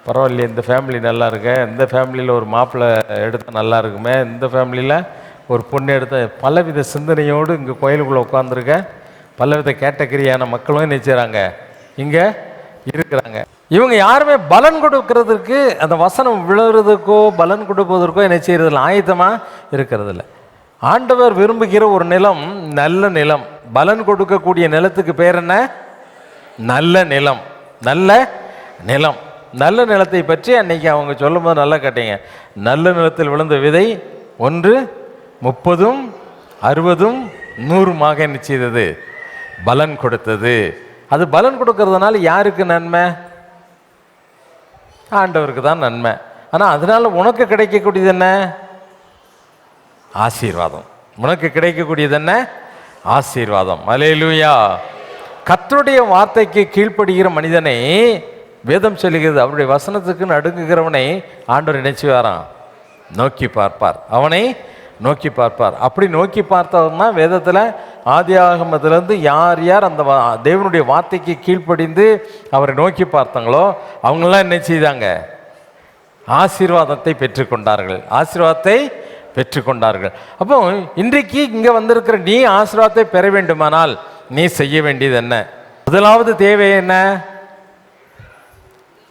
பரவாயில்லையே இந்த ஃபேமிலி நல்லா இருக்க, இந்த ஃபேமிலியில் ஒரு மாப்பிள்ளை எடுத்தால் நல்லா இருக்குமே, இந்த ஃபேமிலியில் ஒரு பொண்ணு எடுத்த, பலவித சிந்தனையோடு இங்கே கோயிலுக்குள்ளே உட்காந்துருக்க பலவித கேட்டகரியான மக்களும் நினைச்சாங்க இங்கே இருக்கிறாங்க. இவங்க யாருமே பலன் கொடுக்கறதுக்கு, அந்த வசனம் விழுறதுக்கோ பலன் கொடுப்பதற்கோ என்ன செய்யறதில்ல, ஆயத்தமாக இருக்கிறதில்ல. ஆண்டவர் விரும்புகிற ஒரு நிலம் நல்ல நிலம். பலன் கொடுக்கக்கூடிய நிலத்துக்கு பேர் என்ன? நல்ல நிலம். நல்ல நிலம். நல்ல நிலத்தை பற்றி அன்னைக்கு அவங்க சொல்லும் போது நல்லா கேட்டீங்க. நல்ல நிலத்தில் விழுந்த விதை 1 30 60 100 என்ன செய்தது? பலன் கொடுத்தது. அது பலன் கொடுக்கறதுனால யாருக்கு நன்மை? ஆண்டவருக்கு தான் நன்மை. ஆனால் அதனால உனக்கு கிடைக்கக்கூடியது என்ன? ஆசீர்வாதம். உனக்கு கிடைக்கக்கூடியது என்ன? ஆசீர்வாதம். அல்லேலூயா. கர்த்தருடைய வார்த்தைக்கு கீழ்ப்படுகிற மனிதனை வேதம் சொல்லுகிறது, அவருடைய வசனத்துக்கு நடுங்குகிறவனை ஆண்டவர் நினைச்சு வரான், நோக்கி பார்ப்பார், அவனை நோக்கி பார்ப்பார். அப்படி நோக்கி பார்த்தவர்னா வேதத்தில் ஆதியாகமத்திலேருந்து யார் யார் அந்த தேவனுடைய வார்த்தைக்கு கீழ்ப்படிந்து அவரை நோக்கி பார்த்தாங்களோ அவங்களாம் என்ன செய்தாங்க? ஆசீர்வாதத்தை பெற்றுக்கொண்டார்கள். ஆசீர்வாதத்தை பெற்றுக்கொண்டார்கள். அப்போ இன்றைக்கு இங்கே வந்திருக்கிற நீ ஆசீர்வாதத்தை பெற வேண்டுமானால் நீ செய்ய வேண்டியது என்ன? முதலாவது தேவை என்ன?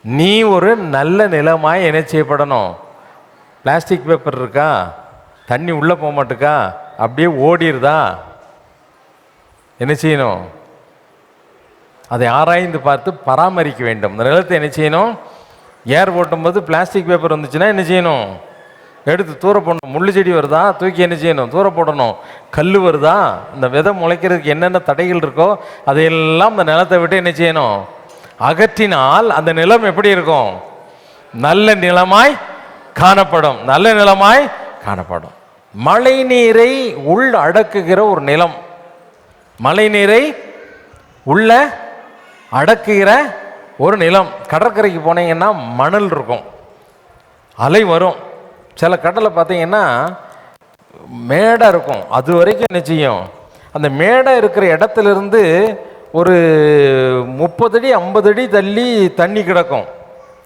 நீ ஒரு நல்ல நிலமாய் என்ன செய்யப்படணும்? பிளாஸ்டிக் பேப்பர் இருக்கா, தண்ணி உள்ளே போக மாட்டுக்கா, அப்படியே ஓடிடுதா, என்ன செய்யணும்? அதை ஆராய்ந்து பார்த்து பராமரிக்க வேண்டும். இந்த நிலத்தை என்ன செய்யணும்? ஏர் ஓட்டும்போது பிளாஸ்டிக் பேப்பர் வந்துச்சுன்னா என்ன செய்யணும்? எடுத்து தூர போடணும். முள்ளு செடி வருதா, தூக்கி என்ன செய்யணும்? தூர போடணும். கல் வருதா, இந்த விதை முளைக்கிறதுக்கு என்னென்ன தடைகள் இருக்கோ அதையெல்லாம் இந்த நிலத்தை விட்டு என்ன செய்யணும்? அகற்றினால் அந்த நிலம் எப்படி இருக்கும்? நல்ல நிலமாய் காணப்படும். நல்ல நிலமாய் காணப்படும். மழை நீரை உள் அடக்குகிற ஒரு நிலம், மழை நீரை உள்ள அடக்குகிற ஒரு நிலம். கடற்கரைக்கு போனீங்கன்னா மணல் இருக்கும், அலை வரும். சில கடலை பார்த்தீங்கன்னா மேடை இருக்கும், அது வரைக்கும் என்ன செய்யும்? அந்த மேடை இருக்கிற இடத்துலேருந்து ஒரு 30 அடி 50 அடி தள்ளி தண்ணி கிடக்கும்.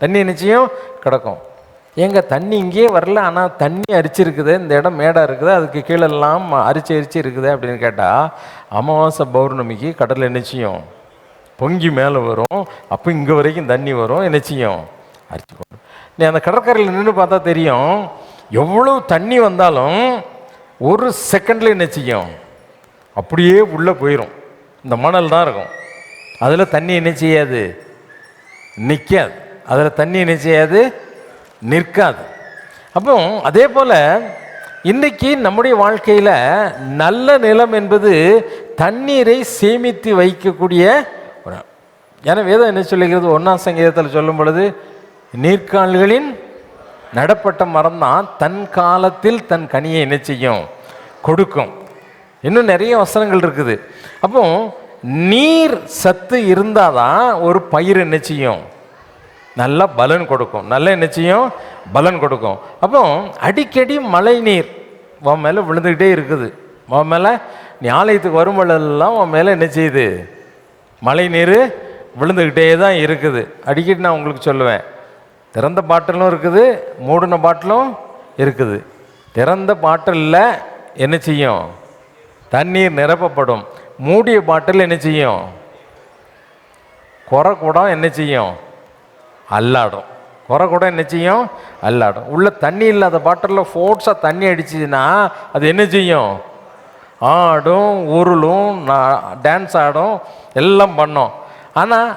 தண்ணி என்ன செய்யும்? கிடக்கும். எங்க தண்ணி இங்கேயே வரல, ஆனால் தண்ணி அரிச்சிருக்குது, இந்த இடம் மேடாக இருக்குது, அதுக்கு கீழெல்லாம் அரிச்சு இருக்குது அப்படின்னு கேட்டால், அமாவாசை பௌர்ணமிக்கு கடல் என்ன செய்யும்? பொங்கி மேலே வரும். அப்போ இங்கே வரைக்கும் தண்ணி வரும், என்ன செய்யும்? அரிச்சு கொண்டு. நீ அந்த கடற்கரையில் நின்று பார்த்தா தெரியும், எவ்வளோ தண்ணி வந்தாலும் ஒரு செகண்டில் என்ன செய்யும்? அப்படியே உள்ளே போயிடும். இந்த மணல் தான் இருக்கும், அதில் தண்ணி என்ன செய்யாது? நிற்காது. அதில் தண்ணி என்ன செய்யாது? நிற்காது. அப்போ அதே போல் இன்றைக்கி நம்முடைய வாழ்க்கையில் நல்ல நிலம் என்பது தண்ணீரை சேமித்து வைக்கக்கூடிய ஒரு, ஏன்னா வேதம் என்ன சொல்லுகிறது? 1ஆம் சங்கீதத்தில் சொல்லும் பொழுது, நீர்க்கால்களின் நடப்பட்ட மரம் தான் தன் காலத்தில் தன் கனியை என்ன செய்யும்? கொடுக்கும். இன்னும் நிறைய வசனங்கள் இருக்குது. அப்போ நீர் சத்து இருந்தால் தான் ஒரு பயிர் என்ன செய்யும்? நல்லா பலன் கொடுக்கும். நல்லா என்ன செய்யும்? பலன் கொடுக்கும். அப்போ அடிக்கடி மழை நீர் உன் மேலே விழுந்துக்கிட்டே இருக்குது. உன் மேலே நீ ஆலயத்துக்கு வரும்பொழுதெல்லாம் உன் மேலே என்ன செய்யுது? மழை நீர் விழுந்துக்கிட்டே தான் இருக்குது. அடிக்கடி நான் உங்களுக்கு சொல்லுவேன், திறந்த பாட்டிலும் இருக்குது, மூடின பாட்டிலும் இருக்குது. திறந்த பாட்டிலில் என்ன செய்யும்? தண்ணீர் நிரப்பப்படும். மூடிய பாட்டில் என்ன செய்யும்? குறை குடம் என்ன செய்யும்? அல்லாடும். குறை குடம் என்ன செய்யும்? அல்லாடும். உள்ள தண்ணி இல்லாத பாட்டிலில் ஃபோர்ஸாக தண்ணி அடிச்சுதுன்னா அது என்ன செய்யும்? ஆடும், உருளும், டான்ஸ் ஆடும், எல்லாம் பண்ணும். ஆனால்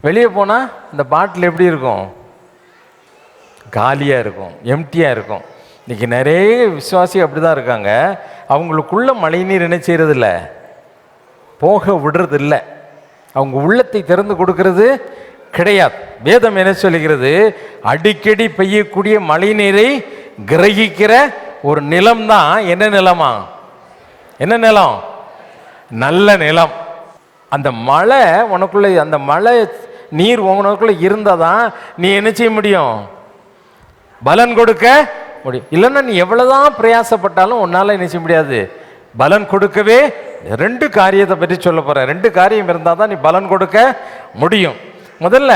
வெளியே போனால் இந்த பாட்டில் எப்படி இருக்கும்? காலியாக இருக்கும், எம்டியாக இருக்கும். இன்றைக்கி நிறைய விசுவாசி அப்படி தான் இருக்காங்க. அவங்களுக்குள்ள மழைநீர் என்ன செய்கிறதில்ல, போக விடுறதில்ல. அவங்க உள்ளத்தை திறந்து கொடுக்கறது கிடையாது. வேதம் என்ன சொல்லுகிறது? அடிக்கடி பெய்யக்கூடிய மழை நீரை கிரகிக்கிற ஒரு நிலம் தான் என்ன நிலமா? என்ன நிலம்? நல்ல நிலம். அந்த மழை உனக்குள்ள, அந்த மழை நீர் உனக்குள்ள இருந்தாதான் நீ என்ன செய்ய முடியும்? பலன் கொடுக்க முடியும். இல்லைன்னா நீ எவ்வளவுதான் பிரயாசப்பட்டாலும் உன்னால என்ன செய்ய முடியாது, பலன் கொடுக்கவே. ரெண்டு காரியத்தை பற்றி சொல்ல போற. ரெண்டு காரியம் இருந்தால் தான் நீ பலன் கொடுக்க முடியும். முதல்ல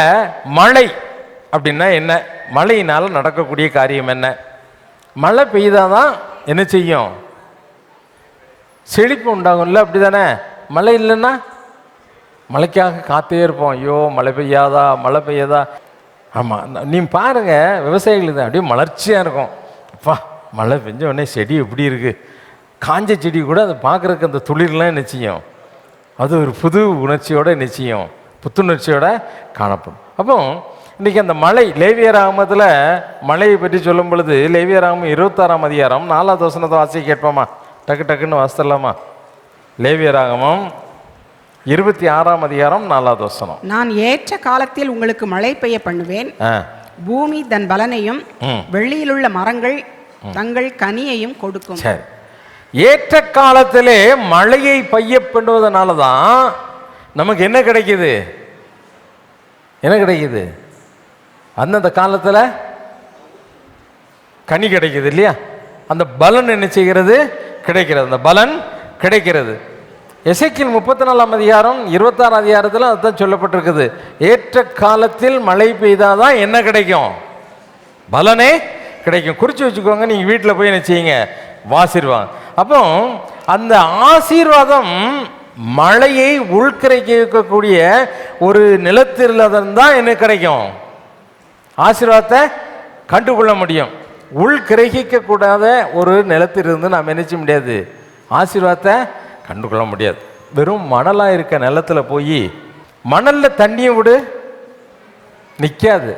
மழை அப்படின்னா என்ன? மழையினால நடக்கக்கூடிய காரியம் என்ன? மழை பெய்தாதான் என்ன செய்யும்? செழிப்பு உண்டாகும்ல, அப்படிதானே? மழை இல்லைன்னா மழைக்காக காத்தே இருப்போம். ஐயோ மழை பெய்யாதா, மழை பெய்யாதா. ஆமாம், நீ பாருங்க, விவசாயிகளுக்கு அப்படியே மலர்ச்சியாக இருக்கும். அப்பா மழை பெஞ்ச உடனே செடி எப்படி இருக்குது, காஞ்ச செடி கூட அதை பார்க்குறதுக்கு அந்த துளிர்லாம் என்ன செய்யும்? அது ஒரு புது உணர்ச்சியோட என்ன செய்யும்? புத்துணர்ச்சியோட காணப்படும். அப்போ இன்றைக்கி அந்த மழை, லேவியராகமத்தில் மழையை பற்றி சொல்லும் பொழுது, லேவியராகமம் 26ஆம் அதிகாரம் 4வது வசனத்தை வாசிக்க கேட்போமா? டக்கு டக்குன்னு வாசித்தலாமா? லேவியராகமம் 26ஆம் அதிகாரம் 4வது வசனம். நான் ஏற்ற காலத்தில் உங்களுக்கு மழை பெய்ய பண்ணுவேன், பூமி தன் பலனையும் வெள்ளியிலுள்ள மரங்கள் தங்கள் கனியையும் கொடுக்கும். சரி, ஏற்ற காலத்திலே மழையை பெய்ய பண்ணுவதனால தான் நமக்கு என்ன கிடைக்குது? என்ன கிடைக்குது? அந்தந்த காலத்தில் கனி கிடைக்குது இல்லையா? அந்த பலன் என்ன செய்கிறது? கிடைக்கிறது. அந்த பலன் கிடைக்கிறது. எசேக்கியேல் 34ஆம் அதிகாரம் 26ஆம் அதிகாரத்தில் அதுதான் சொல்லப்பட்டிருக்குது. ஏற்ற காலத்தில் மழை பெய்தாதான் என்ன கிடைக்கும்? பலனே கிடைக்கும். குறித்து வச்சுக்கோங்க, நீங்கள் வீட்டில் போய் என்ன செய்யுங்க, வாசிடுவாங்க. அப்போ அந்த ஆசீர்வாதம் மழையை உள்கரைக்கக்கூடிய ஒரு நிலத்தில் தான் என்ன கிடைக்கும்? ஆசீர்வாதத்தை கண்டுகொள்ள முடியும். உள்கிரகிக்க கூடாத ஒரு நிலத்திலிருந்து நாம் என்ன செய்ய முடியாது? ஆசீர்வாதத்தை கண்டுகொள்ள முடியாது. வெறும் மணலாக இருக்க நிலத்தில் போய் மணலில் தண்ணியை விடு, நிற்காது.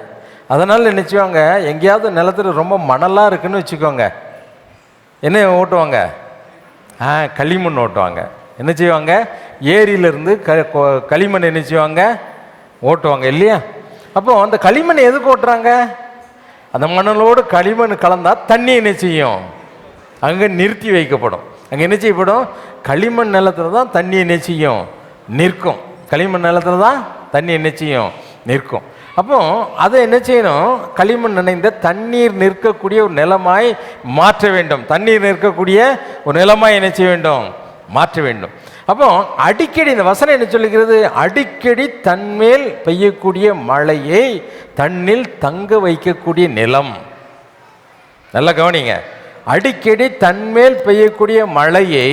அதனால் என்ன செய்வாங்க, எங்கேயாவது நிலத்தில் ரொம்ப மணலாக இருக்குன்னு வச்சுக்கோங்க, என்ன ஓட்டுவாங்க? களிமண் ஓட்டுவாங்க. என்ன செய்வாங்க? ஏரியிலிருந்து களிமண் என்ன செய்வாங்க? ஓட்டுவாங்க இல்லையா? அப்போ அந்த களிமண் எதுக்கு ஓட்டுறாங்க? அந்த மணலோடு களிமண் கலந்தால் தண்ணி என்ன செய்யும்? அங்கே நிறுத்தி வைக்கப்படும். அங்கே என்ன செய்யப்படும்? களிமண் நிலத்தில் தான் தண்ணி என்ன செய்யும்? நிற்கும். களிமண் நிலத்தில் தான் தண்ணி என்ன செய்யும்? நிற்கும். அப்போ அதை என்ன செய்யணும்? களிமண் நினைந்த தண்ணீர் நிற்கக்கூடிய ஒரு நிலமாய் மாற்ற வேண்டும். தண்ணீர் நிற்கக்கூடிய ஒரு நிலமாய் என்ன செய்ய வேண்டும்? மாற்ற வேண்டும். அப்போ அடிக்கடி இந்த வசனம் என்ன சொல்லுகிறது? அடிக்கடி தன்மேல் பெய்யக்கூடிய மழையை தண்ணில் தங்க வைக்கக்கூடிய நிலம். நல்லா கவனிங்க. அடிக்கடி தன்மேல் பெய்யக்கூடிய மழையை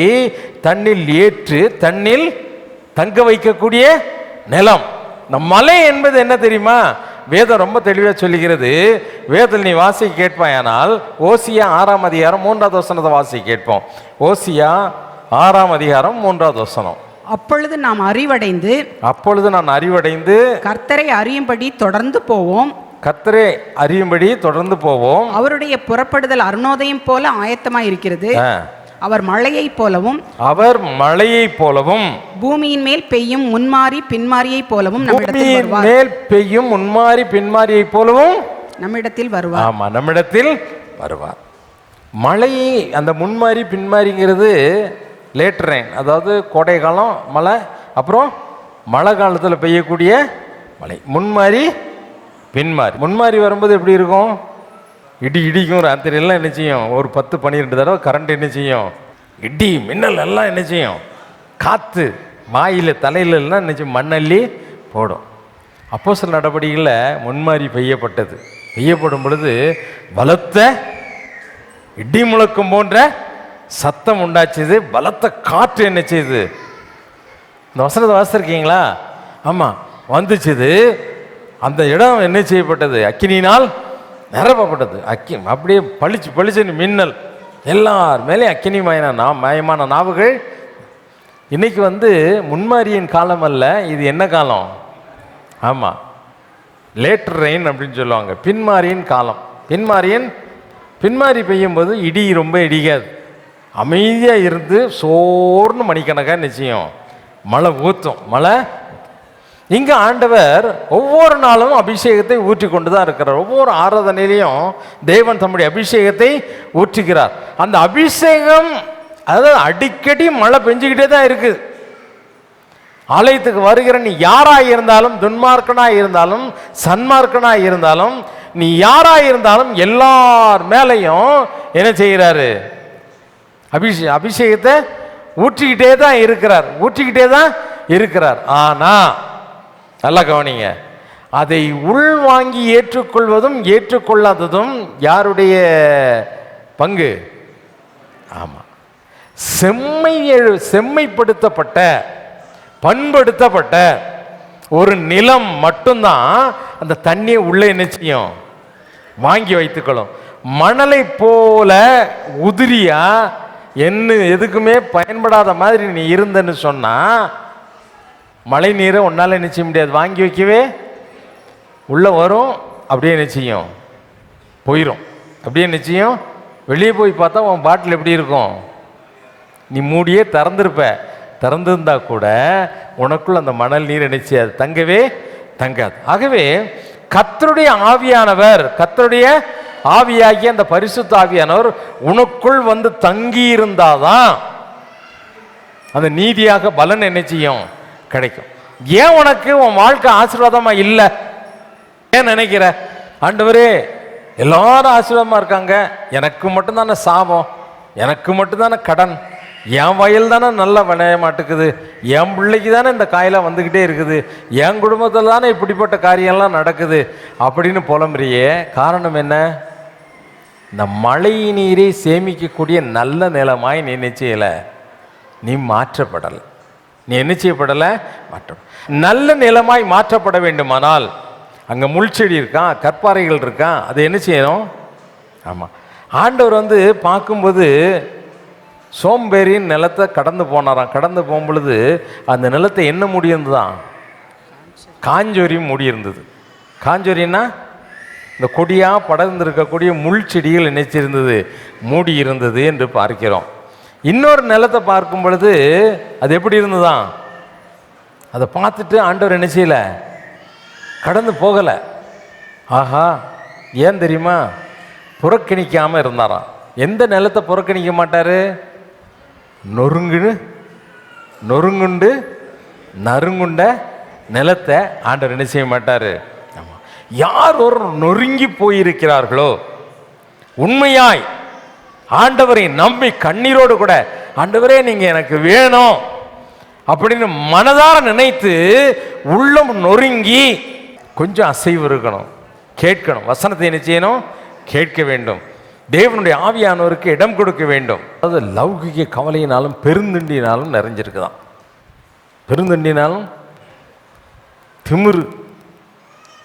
தண்ணில் ஏற்று தண்ணில் தங்க வைக்கக்கூடிய நிலம். இந்த மலை என்பது என்ன தெரியுமா? வேதம் ரொம்ப தெளிவாக சொல்லுகிறது. வேதத்தில் நீ வாசிக்க கேட்பாயானால் ஓசியா 6ஆம் அதிகாரம் 3வது வசனத்தை வாசிக்க கேட்போம். ஓசியா 6ஆம் அதிகாரம் 3வது வசனம். அப்பொழுது நாம் அறிவடைந்து, அப்பொழுது நான் அறிவடைந்து கர்த்தரை அறியும்படி தொடர்ந்து போவோம். கர்த்தரை அறியும்படி தொடர்ந்து போவோம். அவருடைய புறப்படுதல் அருணோதயம் போல ஆயத்தமாய் இருக்கிறது. அவர் மழையை போலவும், அவர் மழையை போலவும், பூமியின் மேல் பெய்யும் முன்மாறி பின்மாரியை போலவும் நம்மிடத்தில் வருவார். மேல் பெய்யும் முன்மாறி பின்மாரியை போலவும் நம்மிடத்தில் வருவார். ஆமா, நம்மிடத்தில் வருவார். மழை அந்த முன்மாறி பின்மாரிங்கிறது லேட் ரெயின், அதாவது கோடை காலம் மழை, அப்புறம் மழை காலத்தில் பெய்யக்கூடிய மழை. முன்மாறி பின்மாறி. முன்மாறி வரும்போது எப்படி இருக்கும்? இடி இடிக்கும். ராத்திரியெல்லாம் என்ன செய்யும்? ஒரு 10-12 தடவை கரண்ட் என்ன செய்யும்? இடி மின்னல் எல்லாம் என்ன செய்யும்? காற்று வாயில் தலையிலெல்லாம் என்ன செய்யும்? மண்ணள்ளி போடும். அப்போஸ்தலர் நடவடிக்கைகளில் முன்மாறி பெய்யப்பட்டது. பெய்யப்படும் பொழுது பலத்த இடி முழக்கம் போன்ற சத்தம் உண்டாச்சுது. பலத்த காற்று என்ன செய்யுது? இந்த வசனத்தை வாசிச்சிருக்கீங்களா? ஆமாம், வந்துச்சுது. அந்த இடம் என்ன செய்யப்பட்டது? அக்கினியினால் நிரப்பப்பட்டது. அப்படியே பளிச்சு பளிச்சுன்னு மின்னல், எல்லார் மேலேயும் அக்கினி மயமான நாவுகள். இன்னைக்கு முன்மாரியின் காலம் அல்ல, இது என்ன காலம்? ஆமாம், லேட்டர் ரெயின் அப்படின்னு சொல்லுவாங்க. பின்மாரியின் காலம். பின்மாரி பெய்யும்போது இடி ரொம்ப இடிக்காது, அமைதியாக இருந்து சோர்னு மணிக்கணக்காக நிச்சயம் மழை ஊற்றும். மழை இங்கே ஆண்டவர் ஒவ்வொரு நாளும் அபிஷேகத்தை ஊற்றி கொண்டு தான் இருக்கிறார். ஒவ்வொரு ஆராதனையிலையும் தேவன் தம்முடைய அபிஷேகத்தை ஊற்றுகிறார். அந்த அபிஷேகம் அதாவது அடிக்கடி மழை பெஞ்சுக்கிட்டே தான் இருக்குது. ஆலயத்துக்கு வருகிற நீ யாராக இருந்தாலும், துன்மார்க்கனாக இருந்தாலும், சன்மார்க்கனாக இருந்தாலும், நீ யாராக இருந்தாலும் எல்லார் மேலையும் என்ன செய்கிறாரு? அபிஷேகத்தை ஊற்றிக்கிட்டே தான் இருக்கிறார். ஆனால் நல்லா கவனிங்க, அதை உள்வாங்கி ஏற்றுக்கொள்வதும் ஏற்றுக்கொள்ளாததும் யாருடைய பங்கு? ஆமாம், செம்மைப்படுத்தப்பட்ட பண்படுத்தப்பட்ட ஒரு நிலம் மட்டும்தான் அந்த தண்ணியை உள்ளே என்ன செய்யும்? வாங்கி வைத்துக்கொள்ளும். மணலை போல உதிரியா எதுக்குமே பயன்படாத மாதிரி நீ இருந்தன்னு சொன்னா மழை நீரை உன்னால என்ன செய்ய முடியாது, வாங்கி வைக்கவே. உள்ள வரும், அப்படியே என்ன செய்யும்? போயிடும். அப்படியே என்ன செய்யும்? வெளியே போய் பார்த்தா உன் பாட்டில் எப்படி இருக்கும்? நீ மூடியே திறந்திருந்தா கூட உனக்குள்ள அந்த மணல் நீர் என்ன செய்யாது? தங்கவே தங்காது. ஆகவே கர்த்தருடைய ஆவியானவர், கர்த்தருடைய ஆவியாகிய அந்த பரிசுத்த ஆவியானவர் உனக்குள் வந்து தங்கி இருந்தாதான் அந்த நீதியாக பலன் என்ன செய்யும்? கிடைக்கும். ஏன் உனக்கு உன் வாழ்க்கை ஆசீர்வாதமா இல்லை? ஏன் நினைக்கிற? ஆண்டவரே எல்லாரும் ஆசீர்வாதமா இருக்காங்க, எனக்கு மட்டும்தானே சாபம், எனக்கு மட்டும்தானே கடன், என் வயல் தானே நல்லா விளைய மாட்டுக்குது, என் பிள்ளைக்கு தானே இந்த காயெல்லாம் வந்துக்கிட்டே இருக்குது, என் குடும்பத்தில் தானே இப்படிப்பட்ட காரியம்லாம் நடக்குது அப்படின்னு புலம்புறியே. காரணம் என்ன? இந்த மழை நீரை சேமிக்கக்கூடிய நல்ல நிலமாய் நீ என்ன செய்யலை? நீ மாற்றப்படலை. நீ என்ன செய்யப்படலை? நல்ல நிலமாய் மாற்றப்பட வேண்டுமானால் அங்கே முள்செடி இருக்கான், கற்பாறைகள் இருக்கான், அது என்ன செய்யணும்? ஆமாம், ஆண்டவர் வந்து பார்க்கும்போது சோம்பேறியின் நிலத்தை கடந்து போனாராம். கடந்து போகும்பொழுது அந்த நிலத்தை என்ன முடியிருந்துதான்? காஞ்சொரி முடியிருந்தது. காஞ்சொரின்னா இந்த கொடியாக படர்ந்திருக்கக்கூடிய முள் செடிகள் நினைச்சிருந்தது, மூடி இருந்தது என்று பார்க்கிறோம். இன்னொரு நிலத்தை பார்க்கும் பொழுது அது எப்படி இருந்ததுதான்? அதை பார்த்துட்டு ஆண்டவர் என்ன செய்யல? கடந்து போகலை. ஆஹா, ஏன் தெரியுமா? புறக்கணிக்காமல் இருந்தாராம். எந்த நிலத்தை புறக்கணிக்க மாட்டார்? நொறுங்குண்டு நறுங்குண்ட நிலத்தை ஆண்டவர் என்ன செய்ய மாட்டார். யார் ஒரு நொறுங்கி போயிருக்கிறார்களோ, உண்மையாய் ஆண்டவரை நம்பி கண்ணீரோடு கூட ஆண்டவரே நீங்க எனக்கு வேணும் அப்படின்னு மனதார நினைத்து உள்ளம் நொறுங்கி கொஞ்சம் அசைவு இருக்கணும், கேட்கணும், வசனத்தை என்ன செய்யணும்? கேட்க வேண்டும். தேவனுடைய ஆவியானவருக்கு இடம் கொடுக்க வேண்டும். அது லௌகிக கவலையினாலும் பெருந்தண்டினாலும் நிறைஞ்சிருக்குதான். பெருந்தண்டினாலும் திமிரு.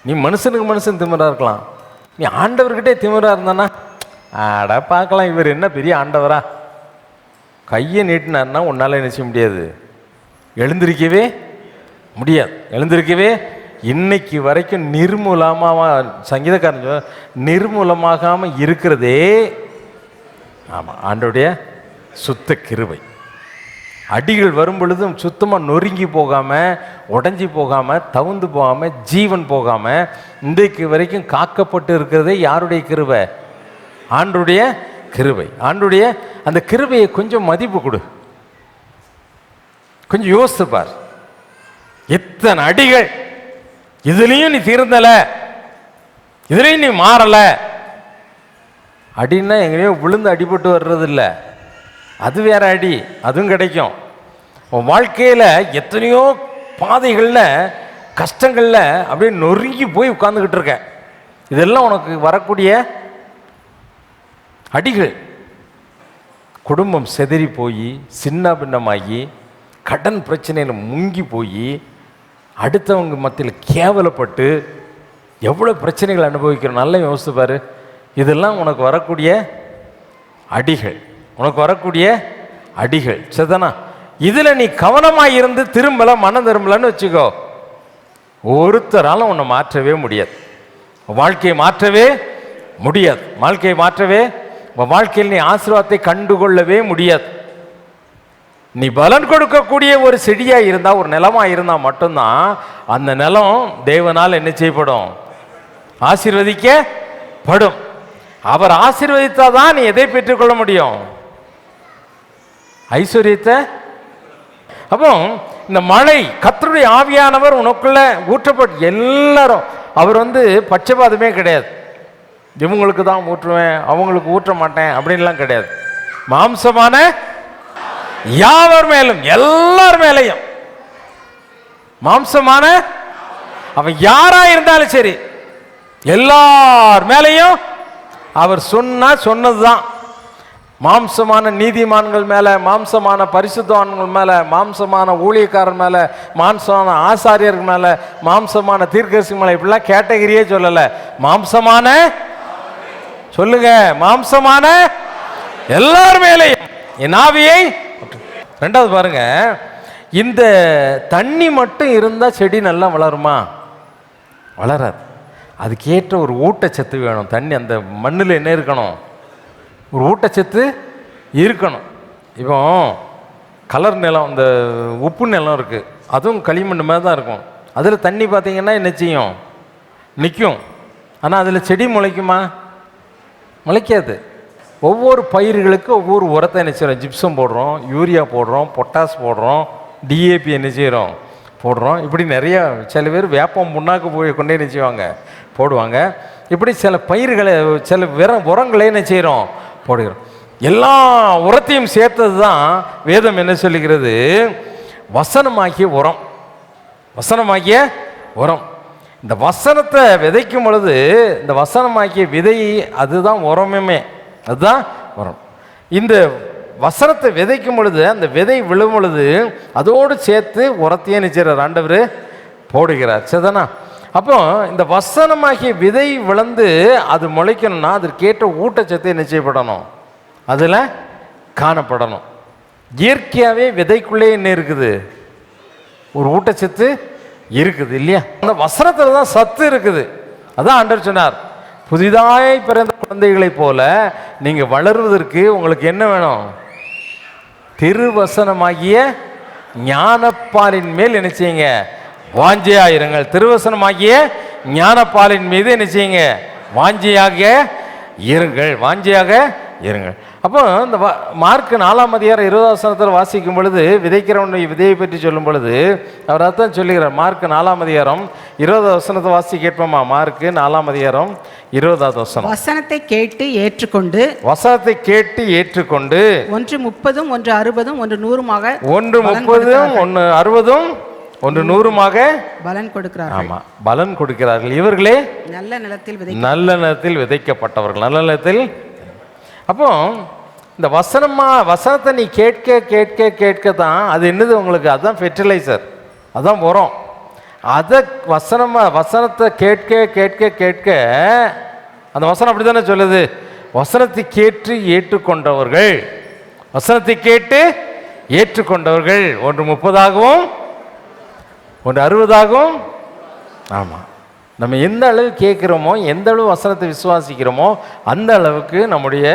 நீ மனுஷனுக்கு மனுஷன் திமிரா இருக்கலாம், நீ ஆண்டவர்கிட்டே திமிரா இருந்தானா ஆட பார்க்கலாம், இவர் என்ன பெரிய ஆண்டவரா, கையை நீட்டினார்னா உன்னால் என்ன செய்ய முடியாது? எழுந்திருக்கவே முடியாது. எழுந்திருக்கவே இன்னைக்கு வரைக்கும் நிர்மூலமாக சங்கீதக்காரன் நிர்மூலமாகாமல் இருக்கிறதே ஆமாம் ஆண்டோடைய சுத்த கிருபை. அடிகள் வரும் பொழுதும் சுத்தமாக நொறுங்கி போகாமல், உடஞ்சி போகாமல், தவுந்து போகாமல், ஜீவன் போகாமல் இன்றைக்கு வரைக்கும் காக்கப்பட்டு இருக்கிறதே யாருடைய கிருபை? ஆண்டுடைய கிருபை. ஆண்டுடைய அந்த கிருபையை கொஞ்சம் மதிப்பு கொடு, கொஞ்சம் யோசித்து பார். எத்தனை அடிகள், இதுலேயும் நீ தீர்ந்தலை, இதுலேயும் நீ மாறலை. அடின்னா எங்கேயோ விழுந்து அடிபட்டு வர்றது இல்லை, அது வேற அடி, அதுவும் கிடைக்கும். உன் வாழ்க்கையில் எத்தனையோ பாதைகளில் கஷ்டங்களில் அப்படியே நொறுங்கி போய் உட்கார்ந்துக்கிட்டு இருக்க. இதெல்லாம் உனக்கு வரக்கூடிய அடிகள். குடும்பம் செதறி போய் சின்ன பின்னமாகி கடன் பிரச்சனையில் முங்கி போய் அடுத்தவங்க மத்தியில் கேவலப்பட்டு எவ்வளோ பிரச்சனைகள் அனுபவிக்கிறோம். நல்லா யோசித்து பாரு. இதெல்லாம் உனக்கு வரக்கூடிய அடிகள், உனக்கு வரக்கூடிய அடிகள். சரிதானா? இதில் நீ கவனமாக இருந்து திரும்பல, மனம் திரும்பலன்னு வச்சுக்கோ, ஒருத்தராலும் உன்னை மாற்றவே முடியாது. வாழ்க்கையை மாற்றவே முடியாது. வாழ்க்கையை மாற்றவே, வாழ்க்கையில் நீ ஆசீர்வாதத்தை கண்டுகொள்ளவே முடியாது. நீ பலன் கொடுக்கக்கூடிய ஒரு செடியாக இருந்தால், ஒரு நிலமாக இருந்தால் மட்டும்தான் அந்த நிலம் தேவனால் என்ன செய்யப்படும்? ஆசீர்வதிக்கப்படும். அவர் ஆசீர்வதித்தால் தான் நீ எதை பெற்றுக்கொள்ள முடியும்? ஐஸ்வர்யத்தை. அப்போ இந்த மழை, கர்த்தருடைய ஆவியானவர் உனக்குள்ள ஊற்றப்பட்டு, எல்லாரும் அவர் பட்சபாதமே கிடையாது. இவங்களுக்கு தான் ஊற்றுவேன், அவங்களுக்கு ஊற்ற மாட்டேன் அப்படின்லாம் கிடையாது. மாம்சமான யாவர் மேலும், எல்லார் மேலையும், மாம்சமான அவன் யாரா இருந்தாலும் சரி, எல்லார் மேலையும் அவர் சொன்னதுதான். மாம்சமான நீதிமான்கள் மேல, மாம்சமான பரிசுத்தவான்கள் மேல, மாம்சமான ஊழியக்காரர் மேல, மாம்சமான ஆசாரியர்கள் மேல, மாம்சமான தீர்க்கதரிசி மேல, இப்படிலாம் கேட்டகரியே சொல்லல. மாம்சமான, சொல்லுங்க, மாம்சமான எல்லார் மேலையும் என் ஆவியை. ரெண்டாவது பாருங்க, இந்த தண்ணி மட்டும் இருந்தால் செடி நல்லா வளருமா? வளராது. அதுக்கேற்ற ஒரு ஊட்டச்சத்து வேணும். தண்ணி, அந்த மண்ணில் என்ன இருக்கணும்? ஒரு ஊட்டச்சத்து இருக்கணும். இப்போ கலர் நிலம், இந்த உப்பு நிலம் இருக்குது, அதுவும் களிமண் மாதிரி தான் இருக்கும். அதில் தண்ணி பார்த்தீங்கன்னா என்ன செய்யும்? நிற்கும். ஆனால் அதில் செடி முளைக்குமா? முளைக்காது. ஒவ்வொரு பயிர்களுக்கு ஒவ்வொரு உரத்தை என்ன செய்கிறோம்? ஜிப்சம் போடுறோம், யூரியா போடுறோம், பொட்டாஸ் போடுறோம், டிஏபி என்ன செய்கிறோம்? போடுறோம். இப்படி நிறையா, சில பேர் வேப்பம் புண்ணாக்கு போய் கொண்டே என்ன செய்வாங்க? போடுவாங்க. இப்படி சில பயிர்களை, சில உரங்களே என்ன செய்கிறோம்? போடுகிறோம். எல்லா உரத்தையும் சேர்த்தது தான் வேதம் என்ன சொல்லுகிறது? வசனமாகிய உரம். வசனமாகிய உரம். இந்த வசனத்தை விதைக்கும் பொழுது, இந்த வசனமாகிய விதை, அதுதான் உரமே, அதுதான் உரம். இந்த வசனத்தை விதைக்கும் பொழுது, அந்த விதை விழும் பொழுது அதோடு சேர்த்து உரத்தையே நிச்சயம் ஆண்டவர் போடுகிறார். சரிதானா? அப்போ இந்த வசனமாகிய விதை விழுந்து அது முளைக்கணும்னா அதற்கேற்ற ஊட்டச்சத்தை நிச்சயப்படணும், அதில் காணப்படணும். இயற்கையாகவே விதைக்குள்ளே என்ன இருக்குது? ஒரு ஊட்டச்சத்து இருக்குது இல்லையா? அந்த வசனத்தில் தான் சத்து இருக்குது. அதான் ஆண்டவர் சொன்னார், புதிதாய் பிறந்த குழந்தைகளைப் போல நீங்கள் வளருவதற்கு உங்களுக்கு என்ன வேணும்? திருவசனமாகிய ஞானப்பாலின் மேல் என்ன செய்யுங்க? வாஞ்சையாயிருங்கள். திருவசனமாகிய ஞானப்பாலின் மீது என்ன செய்யுங்க? வாஞ்சையாக இருங்கள், வாஞ்சையாக இருங்கள். அப்போ இந்த மார்க் 4ஆம் அதிகாரம் 20ஆம் வசனத்தில் வாசிக்கும் பொழுது, விதைக்கிறவனுடைய விதையை பற்றி சொல்லும் பொழுது அவர் அதான் சொல்லுகிறார். மார்க் 4ஆம் அதிகாரம் 20ஆம் வசனத்தை வாசி கேட்போமா? மார்க் 4ஆம் அதிகாரம் 20ஆவது வசனம். வசனத்தை கேட்டு ஏற்றுக்கொண்டு, வசனத்தை கேட்டு ஏற்றுக்கொண்டு, ஒன்று 30, ஒன்று 60, ஒன்று 100 ஒன்று 30, ஒன்று 60, ஒன்று 100 பலன் கொடுக்கிறார்கள். ஆமா, பலன் கொடுக்கிறார்கள். இவர்களே நல்ல நிலத்தில் நல்ல நிலத்தில் விதைக்கப்பட்டவர்கள். நல்ல நிலத்தில். அப்போ இந்த வசனத்தை நீ கேட்க கேட்க கேட்க தான் அது என்னது உங்களுக்கு? அதுதான் ஃபெர்டிலைசர், அதுதான் உரம். அதை வசனத்தை கேட்க கேட்க கேட்க அந்த வசனம் அப்படி தானே சொல்லுது? வசனத்தை கேட்டு ஏற்றுக்கொண்டவர்கள், வசனத்தை கேட்டு ஏற்றுக்கொண்டவர்கள் ஒன்று 30ஆகவும் ஒன்று 60ஆகவும். ஆமாம், நம்ம எந்த அளவு கேட்குறோமோ, எந்த அளவு வசனத்தை விசுவாசிக்கிறோமோ அந்த அளவுக்கு நம்முடைய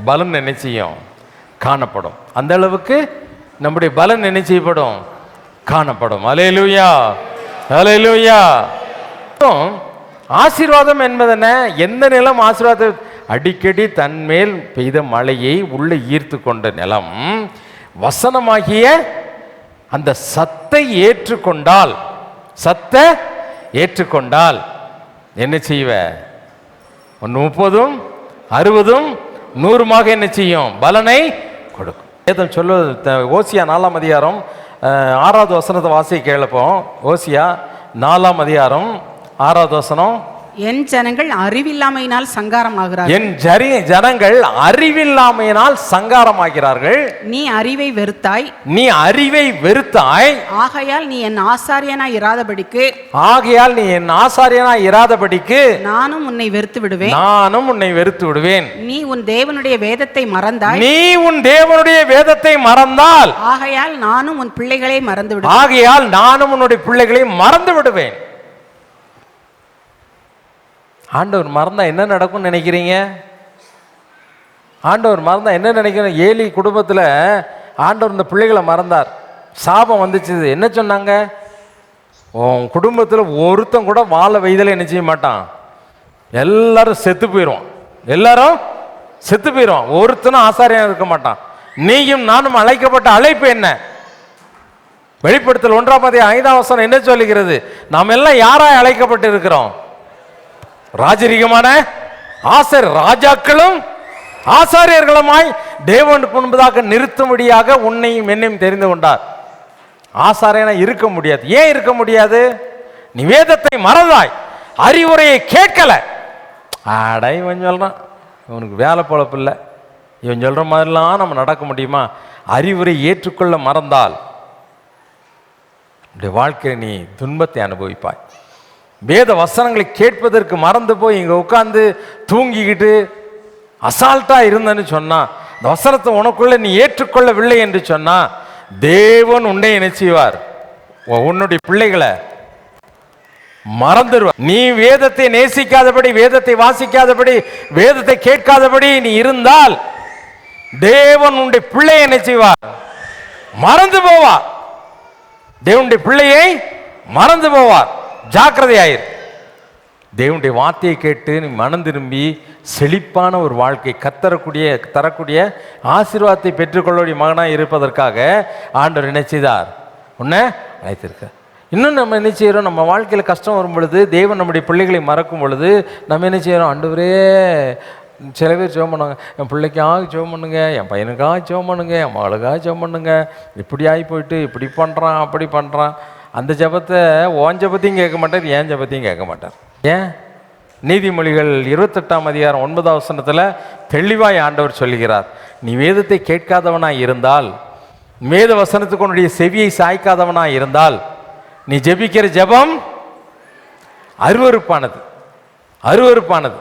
பலன் என்ன செய்யும்? காணப்படும். அந்த அளவுக்கு நம்முடைய பலன் என்ன செய்யப்படும்? காணப்படும். அல்லேலூயா, அல்லேலூயா. ஆசீர்வாதம் என்பதென்ன? எந்த நிலம் ஆசீர்வாதம்? அடிக்கடி தன்மேல் பெய்த மழையை உள்ளே ஈர்த்து கொண்ட நிலம். வசனமாகிய அந்த சத்தை ஏற்றுக்கொண்டால், சத்தை ஏற்றுக்கொண்டால் என்ன செய்வ? ஒன்று 30, 60, 100 என்ன செய்யும்? பலனை கொடுக்கும். ஏதம் சொல்லுவது ஓசியா 4ஆம் அதிகாரம் 6ஆவது வசனத்தை வாசி கேளப்போம். ஓசியா 4ஆம் அதிகாரம் 6ஆவது வசனம். என் ஜனங்கள் அறிவில்லாமையினால் சங்காரமாகிறார்கள். என் ஜனங்கள் அறிவில்லாமையினால் சங்காரமாகிறார்கள். நீ அறிவை வெறுத்தாய், நீ அறிவை வெறுத்தாய். ஆகையால் நீ என் ஆசாரியனாய் இராதபடிக்கு, ஆகையால் நீ என் ஆசாரியனாய் இராதபடிக்கு நானும் உன்னை வெறுத்து விடுவேன், நானும் உன்னை வெறுத்து விடுவேன். நீ உன் தேவனுடைய வேதத்தை மறந்தாய், நீ உன் தேவனுடைய வேதத்தை மறந்தால், ஆகையால் நானும் உன் பிள்ளைகளை மறந்து விடுவேன், ஆகையால் நானும் உன்னுடைய பிள்ளைகளை மறந்து விடுவேன். ஆண்டவர் மறந்தா என்ன நடக்கும்னு நினைக்கிறீங்க? ஆண்டவர் மறந்தா என்ன நினைக்கிறீங்க? ஏலி குடும்பத்தில் ஆண்டவர் இந்த பிள்ளைகளை மறந்தார். சாபம் வந்துச்சு. என்ன சொன்னாங்க? உன் குடும்பத்தில் ஒருத்தன் கூட வாழ வயதில் என்ன செய்ய மாட்டான், எல்லாரும் செத்து போயிடுவான், எல்லாரும் செத்து போயிடுவான், ஒருத்தனும் ஆசாரியாக இருக்க மாட்டான். நீயும் நானும் அழைக்கப்பட்ட அழைப்பு என்ன? வெளிப்படுத்தல் 1:5 என்ன சொல்லுகிறது? நாம் எல்லாம் யாராய் அழைக்கப்பட்டு இருக்கிறோம்? ராஜரீகமான ராஜாக்களும் ஆசாரியர்களுமாய் தேவனுக்கு முன்பதாக நிறுத்தும்படியாக உன்னையும் என்னையும் தெரிந்து கொண்டார். ஆசாரியனா இருக்க முடியாது. ஏன் இருக்க முடியாது? நீ வேதத்தை மறந்தாய், அறிவுரையை கேட்கல. ஆடா இவன் சொல்றான், இவனுக்கு வேலை பொழப்பு இல்லை, இவன் சொல்ற மாதிரிலாம் நம்ம நடக்க முடியுமா? அறிவுரை ஏற்றுக்கொள்ள மறந்தால் வாழ்க்கையை நீ துன்பத்தை அனுபவிப்பாய். வேத வசனங்களை கேட்பதற்கு மறந்து போய் இங்க உட்கார்ந்து தூங்கிக்கிட்டு அசால்ட்டா இருந்தன்னு சொன்னா, இந்த வசனத்தை உனக்குள்ள நீ ஏற்றுக்கொள்ளவில்லை என்று சொன்னா, தேவன் உன்னை என்ன செய்வார்? உன்னுடைய பிள்ளைகளை மறந்துடுவார். நீ வேதத்தை நேசிக்காதபடி, வேதத்தை வாசிக்காதபடி, வேதத்தை கேட்காதபடி நீ இருந்தால் தேவன் உன்னுடைய பிள்ளையை என்ன செய்வார்? மறந்து போவார். தேவனுடைய பிள்ளையை மறந்து போவார். ஜாக்கிரதையாயிரு. தேவனுடைய வார்த்தையை கேட்டு நீ மனம் திரும்பி செழிப்பான ஒரு வாழ்க்கை தரக்கூடிய ஆசீர்வாதத்தை பெற்றுக்கொள்ளக்கூடிய மகனாக இருப்பதற்காக ஆண்டவர் என்ன செய்தார்? உன்னை அழைத்திருக்க. இன்னும் நம்ம என்ன செய்கிறோம்? நம்ம வாழ்க்கையில் கஷ்டம் வரும் பொழுது, தேவன் நம்முடைய பிள்ளைகளை மறக்கும் பொழுது நம்ம என்ன செய்கிறோம்? ஆண்டவரே, சில பேர் ஜெபம் பண்ணுவாங்க, என் பிள்ளைக்காக ஜெபம் பண்ணுங்க, என் பையனுக்காக ஜெபம் பண்ணுங்க, என் மகளுக்காக ஜெபம் பண்ணுங்க, இப்படி ஆகி போயிட்டு இப்படி பண்ணுறான் அப்படி பண்ணுறான். அந்த ஜெபத்தை ஓன் ஜெபத்தையும் கேட்க மாட்டார், ஏன் ஜெபத்தையும் கேட்க மாட்டார். ஏன்? நீதிமொழிகள் 28:9 தெளிவாய் ஆண்டவர் சொல்லுகிறார், நீ வேதத்தை கேட்காதவனாய் இருந்தால், வேத வசனத்துக்கு உன்னுடைய செவியை சாய்க்காதவனாய் இருந்தால், நீ ஜெபிக்கிற ஜெபம் அருவருப்பானது. அருவருப்பானது.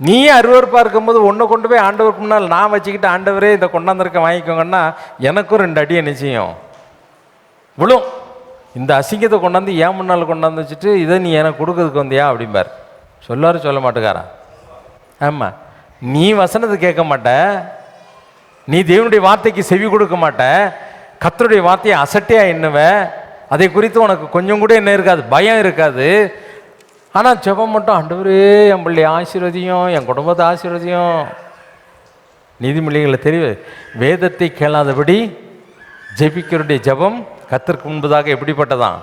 நீயே அருவருப்பாக இருக்கும்போது ஒன்றை கொண்டு போய் ஆண்டவருக்கு முன்னால் நான் வச்சுக்கிட்டு, ஆண்டவரே இதை கொண்டாந்துருக்க வாங்கிக்கோங்கன்னா எனக்கும் 2 அடி நிச்சயம் விழும். இந்த அசிங்கத்தை கொண்டாந்து ஏன் முன்னால் கொண்டாந்து வச்சுட்டு இதை நீ எனக்கு கொடுக்கறதுக்கு வந்தியா அப்படிம்பார். சொல்லாரு சொல்ல மாட்டேக்காரா? ஆமாம், நீ வசனத்தை கேட்க மாட்ட, நீ தேவனுடைய வார்த்தைக்கு செவி கொடுக்க மாட்ட, கர்த்தருடைய வார்த்தையை அசட்டையாக எண்ணுவ, அதை குறித்து உனக்கு கொஞ்சம் கூட என்ன இருக்காது, பயம் இருக்காது. ஆனால் ஜெபம் மட்டும், ஆண்டவரே என் பிள்ளை ஆசீர்வதியும், என் குடும்பத்தை ஆசீர்வதியும். நீதிமொழிகளை தெரிவு, வேதத்தை கேளாதபடி ஜெபிக்கிறடைய ஜெபம் கர்த்தருக்கு முன்பதாக எப்படிப்பட்டதான்?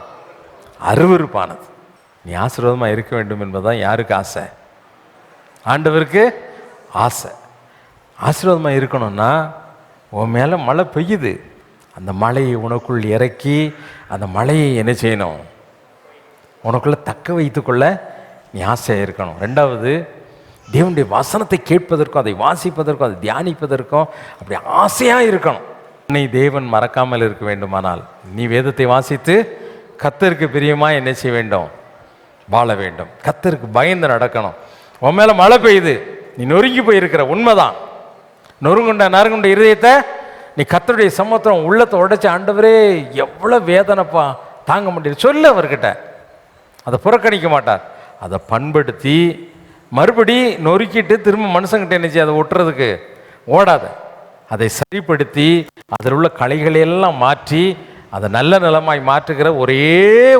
அருவருப்பானது. நீ ஆசீர்வாதமாக இருக்க வேண்டும் என்பதுதான் யாருக்கு ஆசை? ஆண்டவருக்கு ஆசை. ஆசீர்வாதமாக இருக்கணும்னா உன் மேலே மழை பெய்யுது, அந்த மழையை உனக்குள் இறக்கி அந்த மழையை என்ன செய்யணும்? உனக்குள்ளே தக்க வைத்துக்கொள்ள நீ ஆசையாக இருக்கணும். 2வது, தேவனுடைய வசனத்தை கேட்பதற்கும் அதை வாசிப்பதற்கும் அதை தியானிப்பதற்கும் அப்படி ஆசையாக இருக்கணும். உன்னை தேவன் மறக்காமல் இருக்க வேண்டுமானால் நீ வேதத்தை வாசித்து கர்த்தருக்கு பிரியமாக என்ன செய்ய வேண்டும்? வாழ வேண்டும். கர்த்தருக்கு பயந்து நடக்கணும். உன் மேலே மழை பெய்யுது, நீ நொறுங்கி போயிருக்கிற, உண்மைதான். நறுங்குண்ட இருதயத்தை நீ கர்த்தருடைய சமூகத்தில் உள்ளத்தை உடைச்ச, ஆண்டவரே எவ்வளோ வேதனைப்பா தாங்க முடியாது சொல்லு அவர்கிட்ட. அதை புறக்கணிக்க மாட்டார். அதை பண்படுத்தி மறுபடி நொறுக்கிட்டு திரும்ப மனுஷங்கிட்ட என்ன செய்ய, அதை ஒட்டுறதுக்கு ஓடாத. அதை சரிப்படுத்தி அதில் உள்ள களைகளையெல்லாம் மாற்றி அதை நல்ல நிலமாய் மாற்றுகிற ஒரே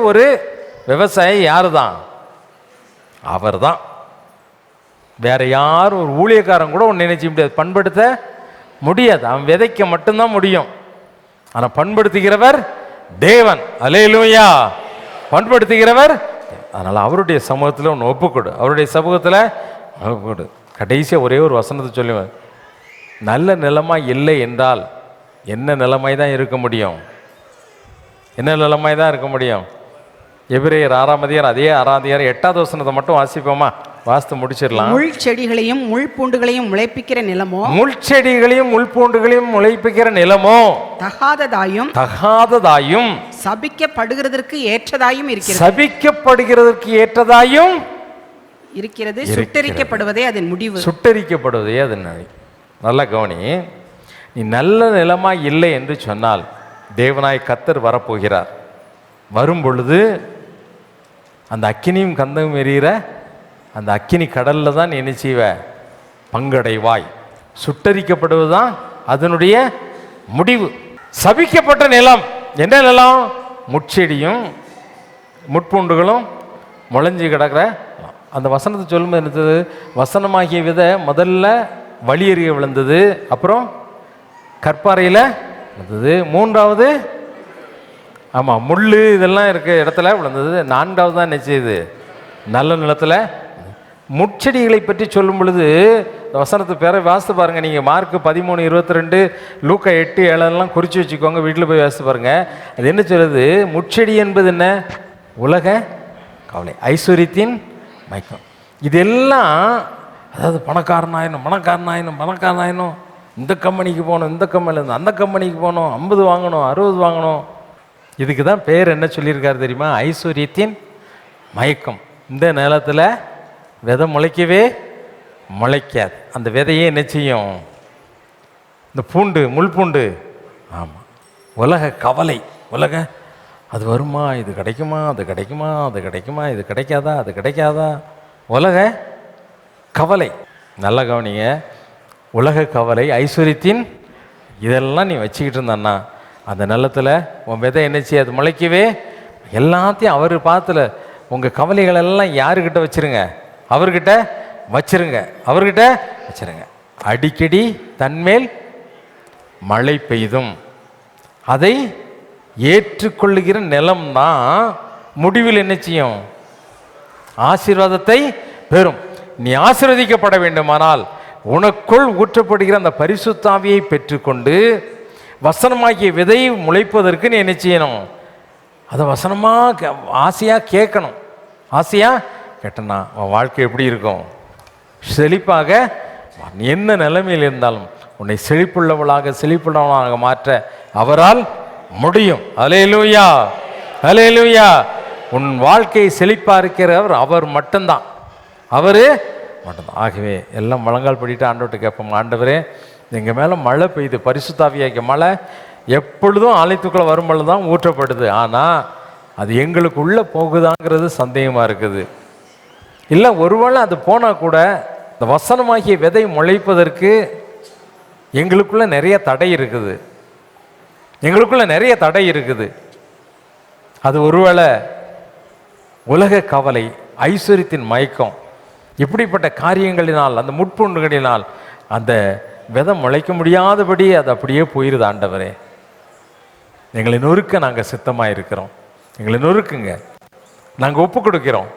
ஒரு விவசாயி யாரு தான்? அவர் தான். வேற யாரும் ஒரு ஊழியக்காரன் கூட ஒன்று நினைச்ச முடியாது, பண்படுத்த முடியாது. அவன் விதைக்க மட்டும்தான் முடியும். ஆனால் பண்படுத்துகிறவர் தேவன். அல்லேலூயா. பண்படுத்துகிறவர். அதனால் அவருடைய சமூகத்தில் ஒன்று ஒப்புக்கொடு, அவருடைய சமூகத்தில் ஒப்புக்கொடு. கடைசியாக ஒரே ஒரு வசனத்தை சொல்லுவேன், நல்ல நிலைமை இல்லை என்றால் என்ன நிலைமை தான் இருக்க முடியும்? என்ன நிலைமை தான் இருக்க முடியும்? எபிரேயர் 6 அதே 6 8வது வசனத்தை மட்டும் வாசிப்போமா? வாசித்து முடிச்சிடலாம். முள் செடிகளையும் முள் பூண்டுகளையும் முளைப்பிக்கிற நிலமோ, முள் செடிகளையும் முள் பூண்டுகளையும் முளைப்பிக்கிற நிலமோ தகாததாயும் சபிக்கப்படுகிறதற்கு ஏற்றதாயும் இருக்கிறது. சபிக்கப்படுகிறதற்கு ஏற்றதாயும் இருக்கிறது. சுட்டரிக்கப்படுவதே அதன் முடிவு. சுட்டரிக்கப்படுவதே அதன் நிலை. நல்ல கவனி. நீ நல்ல நிலமாய் இல்லை என்று சொன்னால் தேவனாய் கர்த்தர் வரப்போகிறார். வரும் பொழுது அந்த அக்கினியும் கந்தமும் எரிகிற அந்த அக்கினி கடலில் தான் நீ என்ன செய்வ? பங்கடைவாய். சுட்டரிக்கப்படுவது தான் அதனுடைய முடிவு. சபிக்கப்பட்ட நிலம் என்ன நிலம்? முட்செடியும் முட்பூண்டுகளும் முளைஞ்சி கிடக்கிற அந்த வசனத்தை சொல்லும்போது என்னது? வசனமாகிய விதை முதல்ல வழியறிய விழுந்தது, அப்புறம் கற்பாறையில் விழுந்தது, மூன்றாவது ஆமாம் முள் இதெல்லாம் இருக்க இடத்துல விழுந்தது, நான்காவது தான் என்ன செய்யுது? நல்ல நிலத்தில். முட்செடிகளை பற்றி சொல்லும் பொழுது இந்த வசனத்தை பேர வாசித்து பாருங்கள். நீங்கள் மார்க்கு 13:22, லூக்கா 8:7 குறித்து வச்சுக்கோங்க, வீட்டில் போய் வாசித்து பாருங்கள். அது என்ன சொல்லுது? முட்செடி என்பது என்ன? உலக கவலை, ஐஸ்வர்யத்தின் மயக்கம். இதெல்லாம் அதாவது பணக்காரனாயினும் இந்த கம்பெனிக்கு போகணும், இந்த கம்பெனிலேருந்து அந்த கம்பெனிக்கு போகணும், 50 வாங்கணும், 60 வாங்கணும். இதுக்கு தான் பேர் என்ன சொல்லியிருக்காரு தெரியுமா? ஐஸ்வர்யத்தின் மயக்கம். இந்த நிலத்தில் விதை முளைக்கவே முளைக்காது. அந்த விதையே என்ன செய்யும்? இந்த பூண்டு, முள் பூண்டு. ஆமாம், உலக கவலை. அது வருமா, இது கிடைக்குமா, அது கிடைக்குமா, அது கிடைக்குமா, இது கிடைக்காதா, அது கிடைக்காதா, உலக கவலை. நல்ல கவனிங்க, உலக கவலை, ஐஸ்வர்யத்தின் இதெல்லாம் நீ வச்சுக்கிட்டு இருந்தான்னா அந்த நிலத்தில் உன் விதை என்ன செய்யாது? முளைக்கவே. எல்லாத்தையும் அவர் பார்த்துல உங்கள் கவலைகளெல்லாம் யாருக்கிட்ட வச்சுருங்க? அவர்கிட்ட வச்சிருங்க. அடிக்கடி தன்மேல் மழை பெய்தும் அதை ஏற்றுக்கொள்ளுகிற நிலம்தான் முடிவில் என்ன செய்யும்? ஆசீர்வாதத்தை பெறும். நீ ஆசீர்வதிக்கப்பட வேண்டுமானால் உனக்குள் ஊற்றப்படுகிற அந்த பரிசுத்த ஆவியை பெற்றுக்கொண்டு வசனமாகிய விதை முளைப்பதற்கு நீ என்ன செய்யணும்? அதை வசனமாக ஆசையாக கேட்கணும். ஆசையாக கேட்டனா உன் வாழ்க்கை எப்படி இருக்கும்? செழிப்பாக. என்ன நிலைமையில் இருந்தாலும் உன்னை செழிப்புள்ளவளாக மாற்ற அவரால் முடியும். அல்லேலூயா, அல்லேலூயா. உன் வாழ்க்கையை செழிப்பாக இருக்கிறவர் அவர் மட்டும்தான். ஆகவே எல்லாம் முழங்கால் படிட்டு ஆண்டவர்கிட்ட கேட்போம். ஆண்டவரே, எங்கள் மேலே மழை பெய்யுது, பரிசுத்தாவியாகிய மழை எப்பொழுதும் ஆலயத்துக்குள்ளே வரும்பொழுது தான் ஊற்றப்படுது. ஆனால் அது எங்களுக்கு உள்ளே போகுதாங்கிறது சந்தேகமாக இருக்குது. இல்லை, ஒருவேளை அது போனால் கூட இந்த வசனமாகிய விதை முளைப்பதற்கு எங்களுக்குள்ளே நிறைய தடை இருக்குது. அது ஒருவேளை உலக கவலை, ஐஸ்வர்யத்தின் மயக்கம், இப்படிப்பட்ட காரியங்களினால், அந்த முட்புண்டுகளினால் அந்த விதை முளைக்க முடியாதபடி அது அப்படியே போயிருது. ஆண்டவரே, எங்களை நொறுக்க நாங்கள் சித்தமாக இருக்கிறோம். எங்களை நொறுக்குங்க, நாங்கள் ஒப்பு கொடுக்கிறோம்.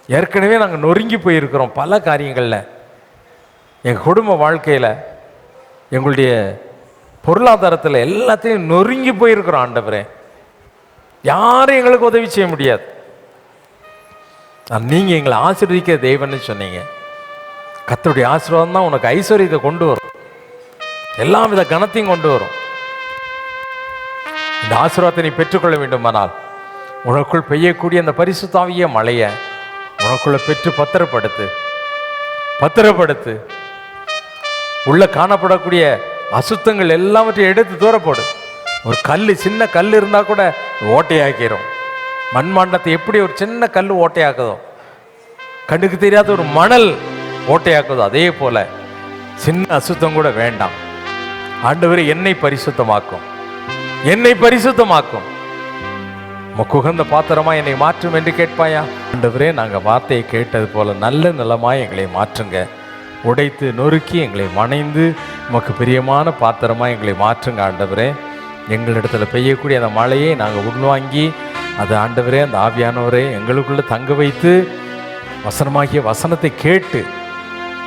ஏற்கனவே நாங்கள் நொறுங்கி போயிருக்கிறோம் பல காரியங்களில். எங்கள் குடும்ப வாழ்க்கையில், எங்களுடைய பொருளாதாரத்தில் எல்லாத்தையும் நொறுங்கி போயிருக்கிறோம். ஆண்டவரே, யாரும் எங்களுக்கு உதவி செய்ய முடியாது. நீங்கள் எங்களை ஆசீர்வதிக்கிற தெய்வம்னு சொன்னீங்க. கர்த்தருடைய ஆசீர்வாதம் தான் உனக்கு ஐஸ்வர்யத்தை கொண்டு வரும், எல்லா வித கனத்தையும் கொண்டு வரும். இந்த ஆசீர்வாதத்தை நீ பெற்றுக்கொள்ள வேண்டுமானால் உனக்குள் பெய்யக்கூடிய அந்த பரிசுத்த ஆவிய மழையை உனக்குள்ள பெற்று பத்திரப்படுத்து. உள்ள காணப்படக்கூடிய அசுத்தங்கள் எல்லாவற்றையும் எடுத்து தூரப்போடு. ஒரு சின்ன கல் இருந்தால் கூட ஓட்டையாக்கிறோம். மண்மாண்டத்தை எப்படி ஒரு சின்ன கல் ஓட்டையாக்குதோ, கண்ணுக்கு தெரியாத ஒரு மணல் ஓட்டையாக்குதோ, அதே போல சின்ன அசுத்தம் கூட வேண்டாம். ஆண்டவரே, என்னை பரிசுத்தமாக்கும், உகுந்த பாத்திரமா என்னை மாற்றும் என்று கேட்பாயா? ஆண்டவரே, நாங்கள் வார்த்தையை கேட்டது போல நல்ல நிலமாய் எங்களை மாற்றுங்க. உடைத்து நொறுக்கி எங்களை வணைந்து உமக்கு பிரியமான பாத்திரமாக எங்களை மாற்றுங்க. ஆண்டவரே, எங்களிடத்தில் பெய்யக்கூடிய அந்த மழையை நாங்கள் உள்வாங்கி அது ஆண்டவரே, அந்த ஆவியானவரே எங்களுக்குள்ளே தங்க வைத்து வசனமாகிய வசனத்தை கேட்டு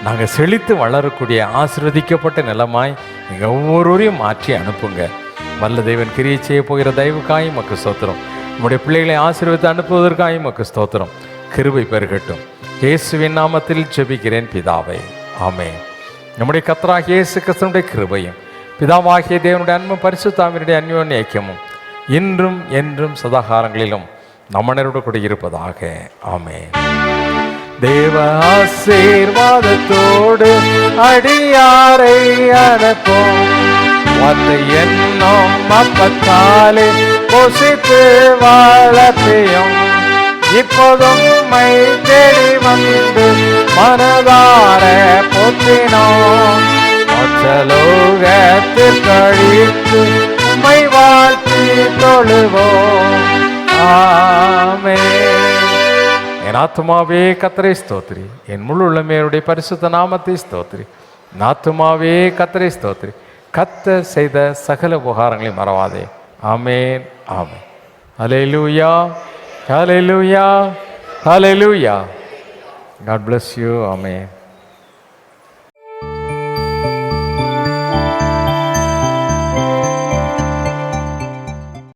நாங்கள் செழித்து வளரக்கூடிய ஆசீர்வதிக்கப்பட்ட நிலமாய் எங்கள் ஒவ்வொருவரையும் மாற்றி அனுப்புங்க. வல்ல தேவன் கிரியை செய்ய போகிற தயவுக்காய் உமக்கு ஸ்தோத்திரம். நம்முடைய பிள்ளைகளை ஆசீர்வதித்து அனுப்புவதற்காக உமக்கு ஸ்தோத்திரம். கிருபை பெருகட்டும். இயேசுவின் நாமத்தில் ஜெபிக்கிறேன் பிதாவே, ஆமென். நம்முடைய கர்த்தராகிய இயேசு கிறிஸ்துவினுடைய கிருபையும் பிதாவாகிய தேவனுடைய அன்பும் பரிசுத்த ஆவியினுடைய அந்யோன்ய ஐக்கியமும் இன்றும் என்றும் சதாகாலங்களிலும் நம்மனரோடு கூட இருப்பதாக, ஆமென். தேவ ஆசீர்வாதத்தோடு அடியாரை அனுப்போம். வார்த்தை என்னும் அப்பத்தாலே போஷித்து வளர்த்தியும் இப்போதும் மை தேடி வந்து மனதார போற்றினோம். மோட்சலோக கழித்து உம்மை வாழ்த்தி தொழுவோம். ஆமென். என் ஆத்துமாவே கர்த்தரை ஸ்தோத்திரி, என் முழு உள்ளமையுடைய பரிசுத்த நாமத்தை ஸ்தோத்திரி. என் ஆத்துமாவே கர்த்தரை ஸ்தோத்திரி, கர்த்தர் செய்த சகல உபகாரங்களை மறவாதே. ஆமென், ஆமென். ஹல்லேலூயா, ஹல்லேலூயா, ஹல்லேலூயா. God bless you. Amen.